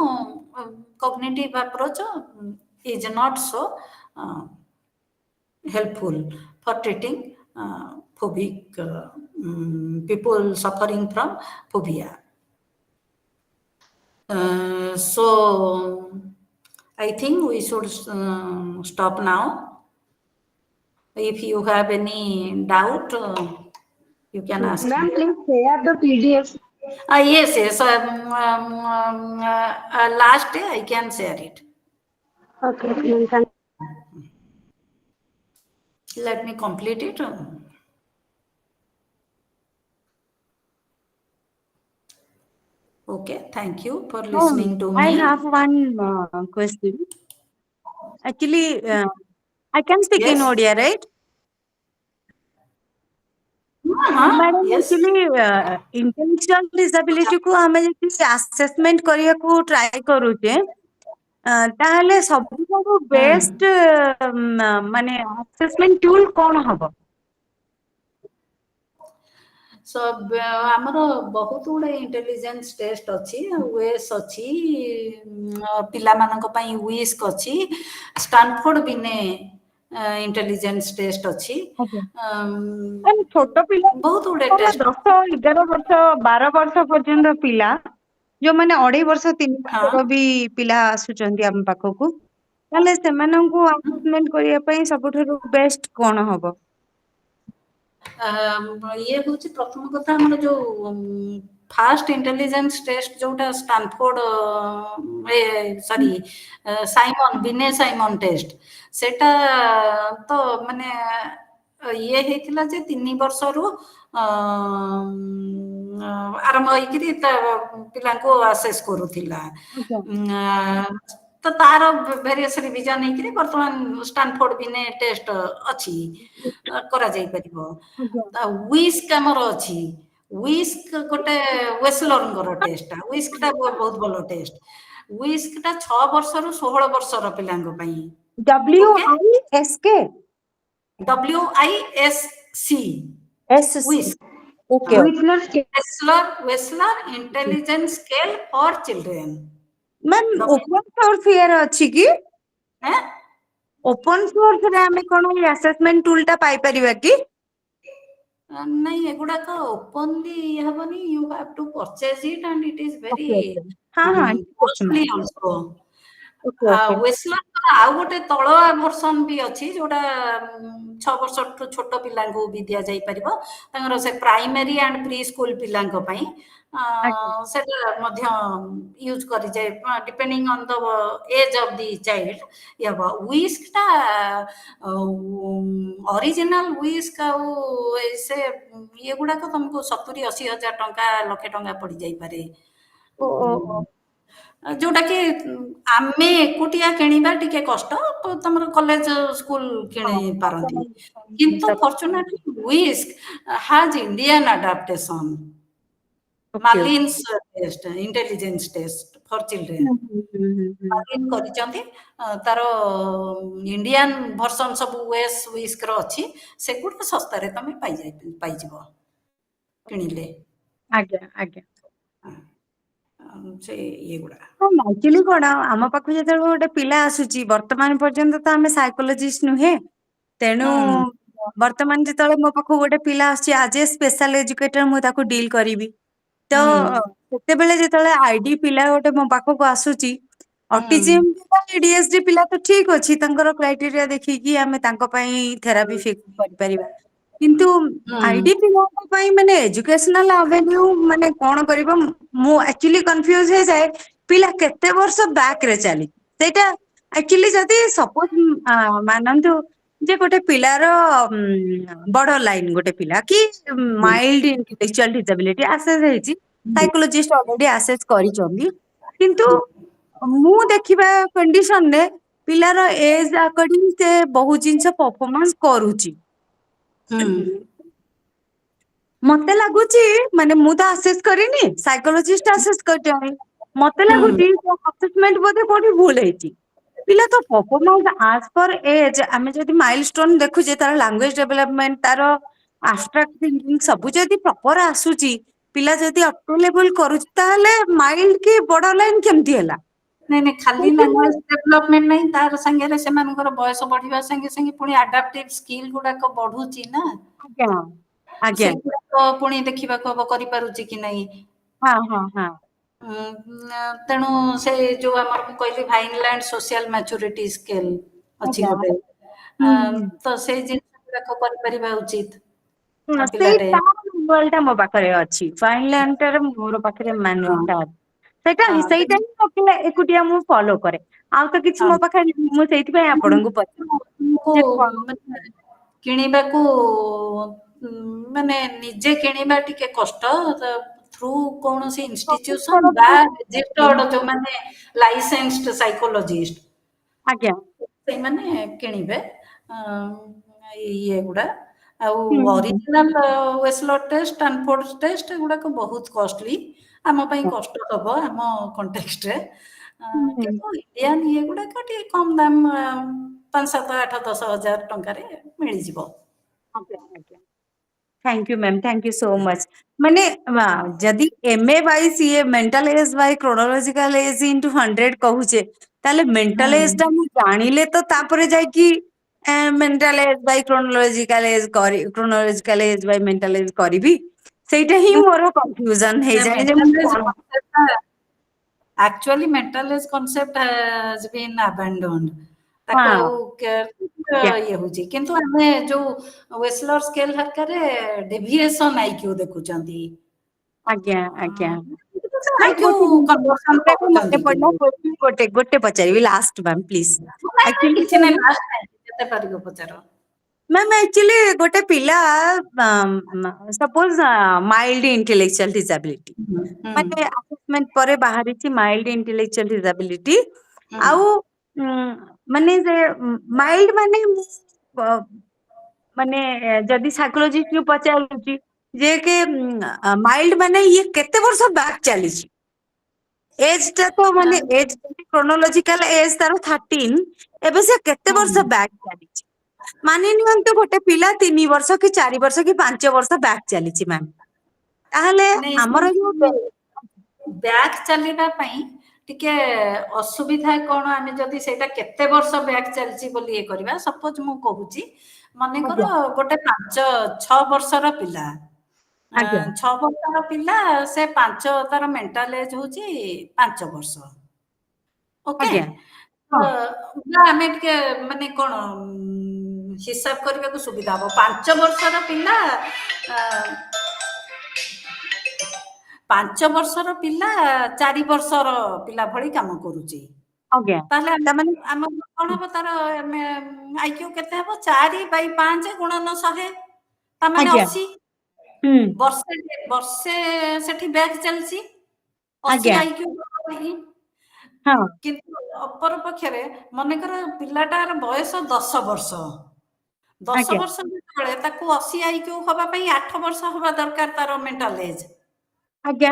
cognitive approach is not so helpful for treating phobic people suffering from phobia. So I think we should stop now. If you have any doubt, you can ask. Ma'am, please share the PDF. Yes. Last day I can share it. Okay, thank you. Let me complete it. Okay, thank you for listening to me. I have one question. Actually, I can speak in Yes. Odia, right? Madam, Yes. actually, intellectual disability को हमें जैसे assessment करिया को try करूँचे, ताहले सबको best माने assessment tool कौन हबो? ଆମର ବହୁତ ଗୁଡେ ଇଣ୍ଟେଲିଜେନ୍ସ ଟେଷ୍ଟ ଅଛି, ୱେସ୍ ଅଛି, ପିଲାମାନଙ୍କ ପାଇଁ ୱିସ୍କ ଅଛି, ଷ୍ଟାନଫୋର୍ଡ ବିନେ ଇଣ୍ଟେଲିଜେନ୍ସ ଟେଷ୍ଟ ଅଛି, ଛୋଟ ପିଲା ବହୁତ ଗୁଡେ ଟେଷ୍ଟ। 10, 11 ବର୍ଷ 12 ବର୍ଷ ପର୍ଯ୍ୟନ୍ତ ପିଲା, ଯୋଉମାନେ 2.5 ବର୍ଷ 3 ବର୍ଷର ବି ପିଲା ଆସୁଛନ୍ତି ଆମ ପାଖକୁ, ତାହେଲେ ସେମାନଙ୍କୁ ଆସେସମେଣ୍ଟ କରିବା ପାଇଁ ସବୁଠାରୁ ବେଷ୍ଟ କଣ ହବ? ଇଏ ହଉଛି ପ୍ରଥମ କଥା, ଆମର ଯୋଉ ଫାଷ୍ଟ ଇଣ୍ଟେଲିଜେନ୍ସ ଟେଷ୍ଟ ଯୋଉଟା ଷ୍ଟାନଫୋର୍ଡ ସରି ବିନେ ସାଇମନ ଟେଷ୍ଟ, ସେଟା ତ ମାନେ ଇଏ ହେଇଥିଲା ଯେ 3 ବର୍ଷରୁ ଆରମ୍ଭ ହେଇକିରି ପିଲାଙ୍କୁ ଆସେସ୍ କରୁଥିଲା। ତ ତାର ଭେରିୟସ୍ ରିଭିଜନ ହେଇକିରି ବର୍ତ୍ତମାନ ଷ୍ଟାନଫୋର୍ଡ ବିନେ ଟେଷ୍ଟ ଅଛି, କରାଯାଇ ପାରିବ। ୱିସ୍କ ଆମର ଅଛି, ୱିସ୍କ ଗୋଟେ ୱେସଲରଙ୍କର ଟେଷ୍ଟ, ୱିସ୍କ ଟା ବହୁତ ଭଲ ଟେଷ୍ଟ। ୱିସ୍କ ଟା 6 ବର୍ଷରୁ 16 ବର୍ଷର ପିଲାଙ୍କ ପାଇଁ। WISK WISC ୱିସ୍କ, okay Wessler Intelligence Scale for Children। Ma'am open source ଇଏରେ ଅଛି କି? ଓପନ ସୋର୍ସ ରେ ଆମେ କଣ ଏଇ ଆସେସମେଣ୍ଟ ଟୁଲ ଟା ପାଇପାରିବା କି? ନାଇଁ, ଏଗୁଡାକ ଓପନଲି ହବନି, you have to purchase it and it is very ହଁ ହଁ ଠିକ ଅଛି କଷ୍ଟଲି ଅଲସୋ। ଓକେ ଓକେ ୱେସଲର ଆଉ ଗୋଟେ ତଳଆ ଭର୍ସନ ବି ଅଛି, ଯୋଉଟା 6 ବର୍ଷଠୁ ଛୋଟ ପିଲାଙ୍କୁ ବି ଦିଆଯାଇ ପାରିବ, ତାଙ୍କର ସେ ପ୍ରାଇମେରୀ ଆଣ୍ଡ ପ୍ରି ସ୍କୁଲ ପିଲାଙ୍କ ପାଇଁ। ଆଜ୍ଞା ସେଟା ମଧ୍ୟ ୟୁଜ କରିଯାଏ, depending on the age of the child. ୱିସ୍କ ଟା ଅରିଜିନାଲ ୱିସ୍କ ଆଉ ସେ ଇଏ ଗୁଡାକ ତମକୁ 70-80 ହଜାର ଟଙ୍କା, 1,00,000 ଟଙ୍କା ପଡିଯାଇପାରେ। ଓ ଯୋଉଟା କି ଆମେ ଏକୁଟିଆ କିଣିବା ଟିକେ କଷ୍ଟ, ତମର କଲେଜ ସ୍କୁଲ କିଣି ପାରନ୍ତି, କିନ୍ତୁ ଫର୍ଚୁନେଟଲି ୱିସ୍କ has Indian adaptation. Malin's test, intelligence test for children Malin କରିଛନ୍ତି, ତାର ଇଣ୍ଡିଆନ ଭର୍ସନ ସବୁ ୱିସ୍କ ର ଅଛି, ସେଗୁଡା ଶସ୍ତାରେ ତମେ ପାଇଯିବ କିଣିଲେ। ଆଜ୍ଞା ଆଜ୍ଞା। ସେ ଇଏଗୁଡା ଆକ୍ଚୁଆଲି କଣ, ଆମ ପାଖକୁ ଯେତେବେଳେ ଗୋଟେ ପିଲା ଆସୁଛି, ବର୍ତ୍ତମାନ ପର୍ଯ୍ୟନ୍ତ ତ ଆମେ ସାଇକୋଲୋଜିଷ୍ଟ ନୁହେଁ, ତେଣୁ ବର୍ତ୍ତମାନ ଯେତେବେଳେ ମୋ ପାଖକୁ ଗୋଟେ ପିଲା ଆସୁଛି, ଆଜ ଏ ସ୍ପେଶାଲ ଏଜୁକେଟର ମୁଁ ତାକୁ ଡିଲ୍ କରିବି। ତ ସେତେବେଳେ ଯେତେବେଳେ ଆଇଡି ପିଲା ଗୋଟେ ମୋ ପାଖକୁ ଆସୁଛି, ଅଟିଜିମ୍ ପିଲା, ADHD ପିଲା ତ ଠିକ ଅଛି, ତାଙ୍କର କ୍ରାଇଟେରିଆ ଦେଖିକି ଆମେ ତାଙ୍କ ପାଇଁ ଥେରାପି ଫିକ୍ସ କରିପାରିବା, କିନ୍ତୁ ଆଇଡି ପିଲାଙ୍କ ପାଇଁ ମାନେ ଏଜୁକେସନାଲ ଆଭେନ୍ୟୁ ମାନେ କଣ କରିବ, ମୁଁ ଆକ୍ଚୁଆଲି କନଫ୍ୟୁଜ ହେଇଯାଏ, ପିଲା କେତେ ବର୍ଷ ବ୍ୟାକ ରେ ଚାଲିଛି ସେଇଟା। ଆକ୍ଚୁଆଲି ଯଦି ସପୋଜ ମାନନ୍ତୁ ଯେ ଗୋଟେ ପିଲାର ବଡ ଲାଇନ, ଗୋଟେ ପିଲା କି ମାଇଲ୍ଡ ଇଣ୍ଟେଲେକ୍ଚୁଆଲ ଡିସାବିଲିଟି ଆସେସ୍ ହେଇଛି, ସାଇକୋଲୋଜିଷ୍ଟ ଅଲରେଡି ଆସେସ୍ କରିଛନ୍ତି, କିନ୍ତୁ ମୁଁ ଦେଖିବା କଣ୍ଡିସନରେ ପିଲାର ଏଜ ଆକର୍ଡିଂ ସେ ବହୁତ ଜିନିଷ ପରଫର୍ମାନ୍ସ କରୁଛି। ମତେ ଲାଗୁଛି, ମାନେ ମୁଁ ତ ଆସେସ୍ କରିନି, ସାଇକୋଲୋଜିଷ୍ଟ ଆସେସ୍ କରିଛନ୍ତି, ମତେ ଲାଗୁଛି ଆସେସମେଣ୍ଟ ବୋଧେ କୋଉଠି ଭୁଲ ହେଇଛି। ପିଲା ତ ପରଫର୍ମାନ୍ସ ଆଜ ପର ଏଜ, ଆମେ ଯଦି ମାଇଲଷ୍ଟୋନ ଦେଖୁଛେ, ତାର ଲାଙ୍ଗୁଏଜ ଡେଭଲପମେଣ୍ଟ, ତାର ଆବଷ୍ଟ୍ରାକ୍ଟ ଥିଙ୍କିଙ୍ଗ ସବୁ ଯଦି ପ୍ରପର ଆସୁଛି, ପିଲା ଯଦି ଅପ୍ଟୋଲେବୁଲ କରୁଛି, ତାହେଲେ ମାଇଲ୍ଡ କି ବଡ ଲାଇନ କେମିତି ହେଲା? ନାଇଁ, ଖାଲି ଲାଙ୍ଗୁଏଜ ଡେଭଲପମେଣ୍ଟ ନାହିଁ, ତାର ସାଙ୍ଗରେ ସେମାନଙ୍କର ବୟସ ବଢିବା ସାଙ୍ଗେ ସାଙ୍ଗେ ପୁଣି ଆଡାପ୍ଟିଭ ସ୍କିଲ୍ ଗୁଡାକ ବଢୁଛି ନା। ଆଜ୍ଞା ଆଜ୍ଞା ସେଗୁଡାକ ପୁଣି ଦେଖିବାକୁ ହବ, କରିପାରୁଛି କି ନାହିଁ। ହଁ ହଁ ହଁ। ତେଣୁ ସେ ଯୋଉ ଆମର ମୁଁ କହିଲି ଭାଇନଲାଣ୍ଡ ସୋସିଆଲ ମ୍ୟାଚୁରିଟି ସ୍କେଲ ଅଛି ଆଜ୍ଞା ଗୋଟେ, ହୁଁ ତ ସେଇ ଜିନିଷ ଗୁଡାକ କରିପାରିବା ଉଚିତ। ସେଇ ପିଲାଟେ ମାନୁଆଲ ଟା ମୋ ପାଖରେ ଅଛି, ଫାଇନଲାଣ୍ଡ ରେ ମୋର ପାଖରେ ମାନୁଆଲ ଟା ଅଛି, ସେଇଟା ସେଇଟା ହିଁ ଏକୁଟିଆ ମୁଁ ଫଲୋ କରେ, ଆଉ ତ କିଛି ମୋ ପାଖରେ, ମୁଁ ସେଇଥିପାଇଁ ଆପଣଙ୍କୁ ପଚାରିଲି ଯେ କଣ କିଣିବାକୁ ମାନେ ନିଜେ କିଣିବା ଟିକେ କଷ୍ଟ, ଥ୍ରୁ କୌଣସି ଇନଷ୍ଟିଟ୍ୟୁସନ ବା ରେଜିଷ୍ଟର୍ଡ ଯୋଉମାନେ ଲାଇସେନ୍ସଡ ସାଇକୋଲୋଜିଷ୍ଟ, ଆଜ୍ଞା ସେଇମାନେ କିଣିବେ ଇଏଗୁଡା। ଆଉ ହୁଁ ଅରିଜିନାଲ ୱେସଲର ଟେଷ୍ଟ, ଷ୍ଟାନଫୋର୍ଡ ଟେଷ୍ଟ, ଏଗୁଡାକ ବହୁତ କଷ୍ଟଲି, ଆମ ପାଇଁ କଷ୍ଟ ହବ ଆମ କଣ୍ଟେକ୍ସଟରେ, ହୁଁ କିନ୍ତୁ ଇଣ୍ଡିଆନ ଇଏଗୁଡାକ ଟିକେ କମ ଦାମ, 5, 7, 8, 10 ହଜାର ଟଙ୍କାରେ ମିଳିଯିବ। ଆଜ୍ଞା ଆଜ୍ଞା। Thank you ma'am, thank you so much. माने जदि एमए वाइज ये mental age by chronological as into 100 कहूचे ताले मेंटल एज टा मु जानिले तो तापरे जाय कि mental age by chronological age by mental age करबी सेटा ही मोर कंफ्यूजन हे जाय जे मु Actually, mental age concept has been abandoned. ताको हाँ आउ क्या ये होची किंतु हमें जो Wechsler scale Harkare deviation IQ देखुचंती आज्ञा आज्ञा मैम आईक्यू कन्वर्सन गोटे मने करूचंती पड़ला गोटे गोटे पचारिबी लास्ट मैम प्लीज नहीं एक्चुअली किछि नहीं लास्ट नहीं केते परिगो पचारो मैम एक्चुअली गोटे पिला सपोज माइल्ड इंटेलेक्चुअल डिसेबिलिटी माने असेसमेंट परे बाहरी ची माइल्ड इंटेलेक्चुअल डिसेबिलिटी आउ माने जे माइल्ड माने माने जदि साइकोलॉजिस्ट को पचारुची जे के माइल्ड माने ये केते वर्ष बैक चली एज टा तो माने एज क्रोनोलॉजिकल एज तार 13 एबे से केते वर्ष बैक चली मानि नियंतु गोटे पिला 3 वर्ष कि 4 वर्ष कि 5 वर्ष बैक चली मैम ताहले हमर जो बैक चलीबा पई टिके असुविधा कोन आमे जदि सेटा केते वर्ष बैक चलची बोली ए करबा सपोज मु कहूची माने करो गोटे 5-6 वर्षर पिला 6 वर्षर पिला से 5 तार मेंटल एज होची 5 वर्ष ओके आमे टिके माने कोन हिसाब करबा को सुविधा हो 5 वर्षर पिला 5 वर्षर पिला 4 वर्षर पिला भली काम करूची ताले हम कोन हो तार आईक्यू केते हो 4/5 गुणन 100 ता माने 80 वर्षे सेठी बैक चलसी 80 आईक्यू हां किंतु अपर पक्षरे माने कर पिलाटार बयस 10 वर्ष 10 वर्ष बेले ताकू 80 आईक्यू होबा पई 8 वर्ष होबा दरकार तार मेंटल एज आज्ञा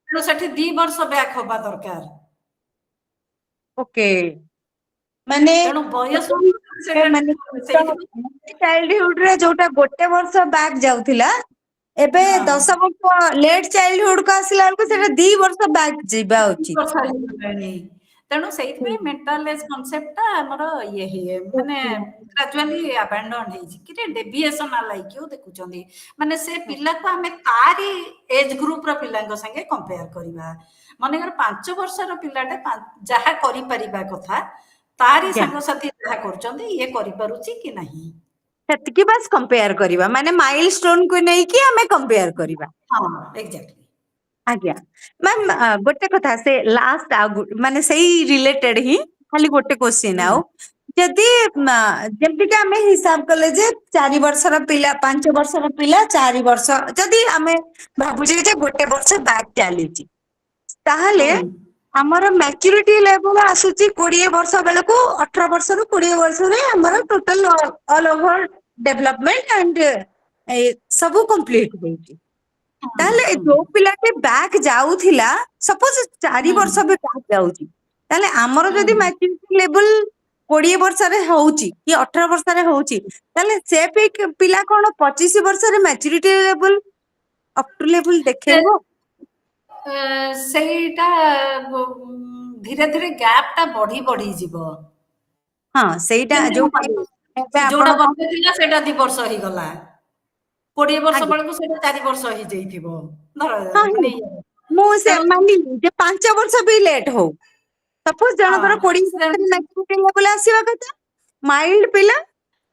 तो सेठी 2 वर्ष बैक होबा दरकार ओके माने तेणु बयस माने चाइल्डहुड रे जोटा गोटे वर्ष बैक जाउथिला एबे 10 वर्ष लेट चाइल्डहुड को आसिला को सेटा 2 वर्ष बैक जिबा उचित तेणु सेइथ में मेंटल एज कांसेप्ट हमर ये हे माने ग्रेजुअली अबैंडन हे कि डेविएशन लाइक देखुचंदी माने से पिला को हमें तारी एज ग्रुप रो पिला संगे कंपेयर करबा माने 5 वर्षर पिलाटे जहा करि परिबा कथा तारी संग साथी जहा करचंदी ये करि पारुची कि नहीं सेतकी बस कंपेयर करबा माने माइलस्टोन को नै कि हमें कंपेयर करबा हां एग्जैक्टली आज्ञा मैम गोटे कथा से लास्ट माने सही रिलेटेड ही खाली गोटे क्वेश्चन आउ जदि जेमति के हमें हिसाब कले जे 4 वर्षर पिला 5 वर्षर पिला 4 वर्ष जदि हमें भाबु जे गोटे वर्ष बैक चली छि ताहले हमर मैच्योरिटी लेवल आसुची 20 वर्ष बेले को 18 वर्ष रु 20 वर्ष रे हमर total all over development and सब कंप्लीट होई ताले जो पिलाटे बैक जाउथिला सपोज 4 वर्ष भी बैक जाउची ताले हमर जदी मैच्योरिटी लेवल 20 वर्ष रे होउची कि 18 वर्ष रे होउची ताले से पिला कोन 25 वर्ष रे maturity level up to level देखेबो सेटा धीरे धीरे गैप टा बढ़ी बढ़ी जीवो हां सेटा जो जोडा बंदिला सेटा 2 वर्ष ही गला 20 वर्ष बेले को सेटा 4 वर्ष ही जइथिबो धर मो से मानी जे 5 वर्ष भी लेट हो सपोज जनकर 20 वर्ष मैच्योरिटी लेवल आसीबा कथा माइल्ड पिला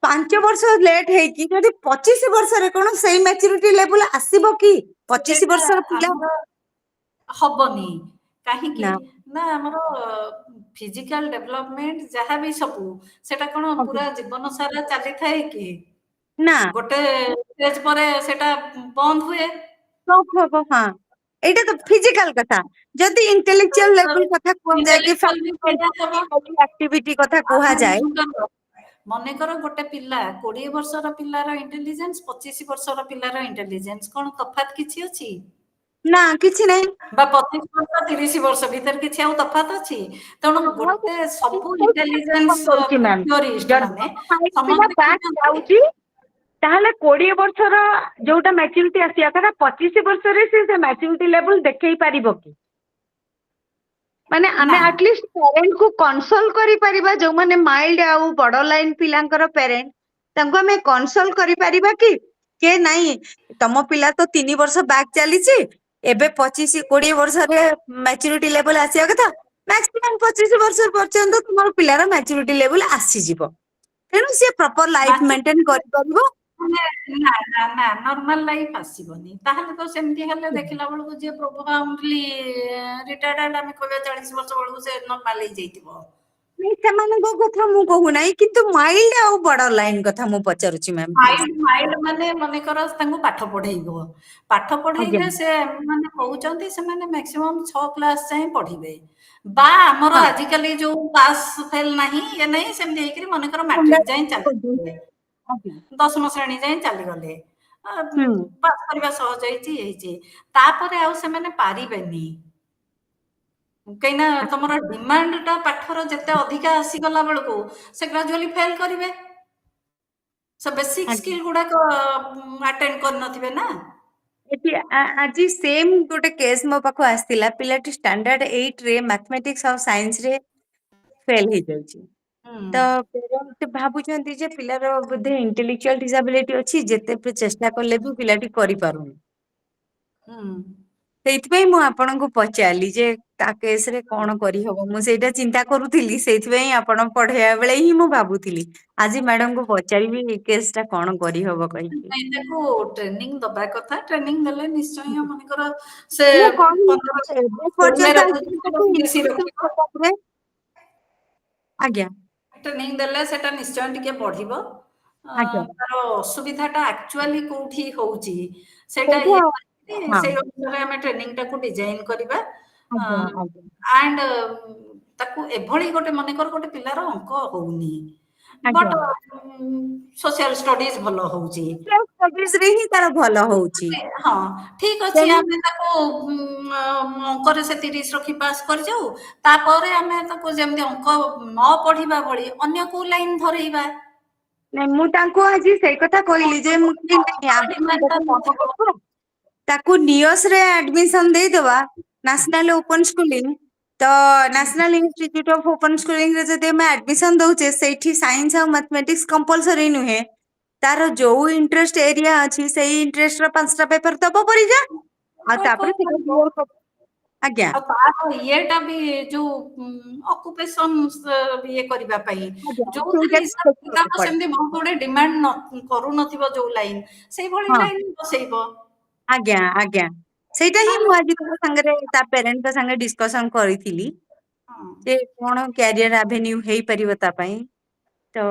5 वर्ष लेट है कि जदी 25 वर्ष रे कोन सही मैच्योरिटी लेवल आसीबो कि 25 वर्ष पिला हबनी काहे कि ना हमरो फिजिकल डेवलपमेंट जहा भी सब सेटा कोन पूरा जीवन सारा चली थाए कि ना गोटे स्टेज पर सेटा बंद हुए तो हां एटा तो फिजिकल कथा जदी इंटेलेक्चुअल लेवल कथा कोन जाय कि फैक्टरी एक्टिविटी कथा कोहा जाय मने करो गोटे पिल्ला 20 वर्षर पिल्लार इंटेलिजेंस 25 वर्षर पिल्लार इंटेलिजेंस कोन तफात किछि अछि ना किछि नै बा 25 वर्ष 30 वर्ष भीतर किछि आउ तफात अछि तणो गोटे सब इंटेलिजेंस थ्योरिस्ट माने समस्त बैक जाउची ତାହେଲେ 20 ବର୍ଷର ଯୋଉଟା ମ୍ୟାଚୁରିଟି ଆସିବା କଥା 25 ବର୍ଷରେ ସେ ମ୍ୟାଚୁରିଟି ଲେଭେଲ ଦେଖେଇ ପାରିବ କି? ମାନେ ଆମେ ନା ଆଟଲିଷ୍ଟ ପ୍ୟାରେଣ୍ଟ କୁ କନସଲ୍ କରିପାରିବା, ଯୋଉମାନେ ମାଇଲ୍ଡ ଆଉ ବଡ ଲାଇନ ପିଲାଙ୍କର ପ୍ୟାରେଣ୍ଟ, ତାଙ୍କୁ ଆମେ କନସଲ୍ କରିପାରିବା କି ନାଇଁ ତମ ପିଲା ତ 3 ବର୍ଷ ବ୍ୟାକ୍ ଚାଲିଛି, ଏବେ 25-20 ବର୍ଷରେ ମ୍ୟାଚୁରିଟି ଲେଭେଲ ଆସିବା କଥା, ମ୍ୟାକ୍ସିମମ୍ 25 ବର୍ଷ ପର୍ଯ୍ୟନ୍ତ ତୁମର ପିଲାର ମ୍ୟାଚୁରିଟି ଲେଭେଲ ଆସିଯିବ, ତେଣୁ ସିଏ ପ୍ରପର ଲାଇଫ ମେଣ୍ଟେନ କରିପାରିବ। ନା ନା ନା ନର୍ମାଲ ଲାଇଫ ଆସିବନି, ତାହେଲେ ତ ସେମିତି ହେଲେ ଦେଖିଲା ବେଳକୁ ଯିଏ ପ୍ରୋବାବ୍ଲି ରିଟାୟାର୍ଡ ଆମେ କହିବା 40 ବର୍ଷ ବେଳକୁ ସେ ନର୍ମାଲ ହେଇଯାଇଥିବ। ସେମାନଙ୍କ କଥା ମୁଁ କହୁନାହିଁ, କିନ୍ତୁ ମାଇଲ୍ଡ ଆଉ ବଡ ଲାଇନ କଥା ମୁଁ ପଚାରୁଛି ମ୍ୟାମ୍। ମାଇଲ୍ଡ ମାନେ ମନେକର ତାଙ୍କୁ ପାଠ ପଢେଇବ, ପାଠ ଆଜ୍ଞା ପଢେଇଲେ ସେ ମାନେ କହୁଛନ୍ତି ସେମାନେ ମ୍ୟାକ୍ସିମମ୍ 6 କ୍ଲାସ ଯାଏଁ ପଢିବେ, ବା ଆମର ହଁ ଆଜିକାଲି ଯୋଉ ପାସ୍ ଫେଲ ନାହିଁ ଇଏ ନାହିଁ ସେମିତି ହେଇକିରି ମନେକର ମାଟ୍ରିକ ଯାଏଁ ଚାଲିଯିବେ, ଆଜ୍ଞା 10ମ ଶ୍ରେଣୀ ଯାଏଁ ଚାଲିଗଲେ, ହୁଁ ପାସ୍ କରିବା ସହଜ ହେଇଛି, ତାପରେ ଆଉ ସେମାନେ ପାରିବେନି, କାହିଁକିନା ତମର ଡିମାଣ୍ଡ ଟା ପାଠର ଯେତେ ଅଧିକା ଆସିଗଲା ବେଳକୁ ସେ ଗ୍ରାଜୁଆଲି ଫେଲ କରିବେ, ସେ ବେସିକ ଆଜ୍ଞା। ସ୍କିଲ୍ ଗୁଡାକ ଆଟେଣ୍ଡ କରିନଥିବେ ନା। ଏଠି ଆଜି ସେମ ଗୋଟେ କେସ୍ ମୋ ପାଖକୁ ଆସିଥିଲା, ପିଲାଟି ଷ୍ଟାଣ୍ଡାର୍ଡ 8 ରେ ମ୍ୟାଥମେଟିକ୍ସ ଆଉ ସାଇନ୍ସ ରେ ଫେଲ ହେଇଯାଇଛି, ହୁଁ ତ ପେରେଣ୍ଟ ଭାବୁଛନ୍ତି ଯେ ପିଲାର ବୋଧେ ଇଣ୍ଟେଲେକ୍ଚୁଆଲ ଡିସାବିଲିଟି ଅଛି, ଯେତେ ଚେଷ୍ଟା କଲେ ବି ପିଲାଟି କରିପାରୁନି। ହୁଁ ସେଇଥିପାଇଁ ମୁଁ ଆପଣଙ୍କୁ ପଚାରିଲି ଯେ ତା କେସ ରେ କଣ କରିହବ, ମୁଁ ସେଇଟା ଚିନ୍ତା କରୁଥିଲି, ସେଇଥିପାଇଁ ଆପଣ ପଢେଇବା ବେଳେ ହିଁ ମୁଁ ଭାବୁଥିଲି ଆଜି ମ୍ୟାଡମକୁ ପଚାରିବି ଏ କେସ୍ ଟା କଣ କରିହବ କହିକି। ନାଇଁ ତାକୁ ଟ୍ରେନିଂ ଦବା କଥା, ଟ୍ରେନିଂ ଦେଲେ ନିଶ୍ଚୟ ମନେକର ସେ ମୁଁ କହିଲି 15 ଏବେ 16 ପର୍ଯ୍ୟନ୍ତ ରଖୁଛି ତାକୁ 30 ରଖିବ, ଆଜ୍ଞା ଟ୍ରେନିଂ ଦେଲେ ସେଟା ନିଶ୍ଚୟ ଟିକେ ବଢିବ, ଆଜ୍ଞା ତାର ଅସୁବିଧା ଟା ଆକ୍ଚୁଆଲି କୋଉଠି ହଉଛି ସେଇଟା ସେଇଠୁ ଇଏ ହଁ କରିକି ସେଇ ଅନୁସାରେ ଆମେ ଟ୍ରେନିଂ ଟାକୁ ଡିଜାଇନ କରିବା, ଆଜ୍ଞା ଆଜ୍ଞା ଆଣ୍ଡ ତାକୁ ଏଭଳି ଗୋଟେ ମନେକର ଗୋଟେ ପିଲାର ଅଙ୍କ ହଉନି ଆଜ୍ଞା ବଟ୍ ସୋସିଆଲ ଷ୍ଟଡିଜ ଭଲ ହଉଛି, ରେ ହିଁ ତାର ଭଲ ହଉଛି, ହଁ ଠିକ ଅଛି, ତେଣୁ ଆମେ ତାକୁ ଅଙ୍କରେ ସେ 30 ରଖି ପାସ୍ କରିଯାଉ, ତାପରେ ଆମେ ତାକୁ ଯେମିତି ଅଙ୍କ ନ ପଢିବା ଭଳି ଅନ୍ୟ କୋଉ ଲାଇନ ଧରେଇବା। ନାଇଁ ମୁଁ ତାଙ୍କୁ ଆଜି ସେଇ କଥା କହିଲି ଯେ ମୁଁ ଆପଣ ଡିମାଣ୍ଡ ଟା ଗୋଟେ କାମ ନଥିବ। କରୁଛୁ, ତାକୁ ନିଅସ ରେ ଆଡମିସନ ଦେଇଦବା, ନ୍ୟାସନାଲ ଓପନ ସ୍କୁଲିଂ, ତ national institute of open schooling ରେ ଯଦି ଆମେ ଆଡମିସନ ଦଉଛେ, ସେଇଠି ସାଇନ୍ସ ଆଉ ମ୍ୟାଥମେଟିକ୍ସ କମ୍ପଲସରୀ ନୁହେଁ, ତାର ଯୋଉ ଇଣ୍ଟରେଷ୍ଟ ଏରିଆ ଅଛି ସେଇ ଇଣ୍ଟରେଷ୍ଟ ର 5ଟା ପେପର ଦବ ପରୀକ୍ଷା, ଆଉ ତାପରେ ସେଟା କ୍ଲିୟର କରିବ। ଆଜ୍ଞା ଆଉ ତାର ଇଏଟା ବି ଯୋଉ ଅକୁପେସନ ଇଏ କରିବା ପାଇଁ ଆଜ୍ଞା ସେଇଟା ଯୋଉଥିରେ ବି ଦେଖିବାକୁ ପଡେ। ସେମିତି ବହୁତ ଗୁଡେ ଡିମାଣ୍ଡ କରୁନଥିବ ଯୋଉ ଲାଇନ, ସେଇଭଳି ହଁ ଲାଇନ ବସେଇବ। ଆଜ୍ଞା ଆଜ୍ଞା ସେଇଟା ହିଁ ମୁଁ ଆଜି ତା ସାଙ୍ଗରେ ତା ପ୍ୟାରେଣ୍ଟଙ୍କ ସାଙ୍ଗେ ଡିସକସନ କରିଥିଲି ହଁ ଯେ କଣ କ୍ୟାରିୟର ଆଭେନ୍ୟୁ ହେଇପାରିବ ତା ପାଇଁ, ତ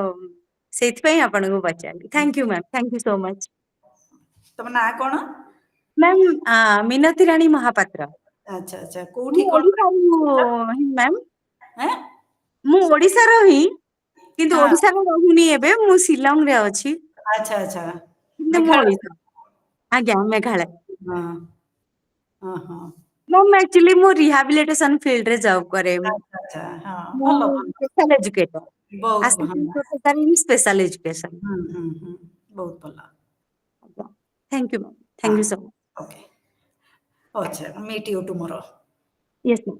ସେଇଥିପାଇଁ ଆପଣଙ୍କୁ ପଚାରିଲି। Thank you ma'am, thank you so much. ତମ ନାଁ କଣ? ମ୍ୟାମ୍ ମିନତି ରାଣୀ ମହାପାତ୍ର। ଆଚ୍ଛା ଆଚ୍ଛା, କୋଉଠି ମୁଁ କଣ ଓଡିଶାରୁ ହିଁ ମ୍ୟାମ୍, ଆଁ ମୁଁ ଓଡିଶାର ହିଁ, କିନ୍ତୁ ହଁ ଓଡିଶାରେ ରହୁନି ଏବେ, ମୁଁ ଶିଲଂ ରେ ଅଛି। ଆଚ୍ଛା ଆଚ୍ଛା କିନ୍ତୁ ମୁଁ ମେଘାଳୟ, ଓଡିଶା, ଆଜ୍ଞା ମେଘାଳୟ। ହଁ ହଁ ହଁ ମ୍ୟାମ୍ ଆକ୍ଚୁଆଲି ମୁଁ ରିହାବିଲିଟେସନ ଫିଲ୍ଡରେ ଜବ୍ କରେ, ଆଚ୍ଛା ଆଚ୍ଛା ହଁ ମୁଁ ଭଲ ଭଲ ସ୍ପେଶାଲ ଏଜୁକେଟର, ବହୁତ ଭଲ assistant professor in special education. ବହୁତ ଭଲ। ଥ୍ୟାଙ୍କ ୟୁ ମ୍ୟାମ୍, ହଁ thank you so much. Okay, ଆଚ୍ଛା meet you tomorrow. Yes ma'am.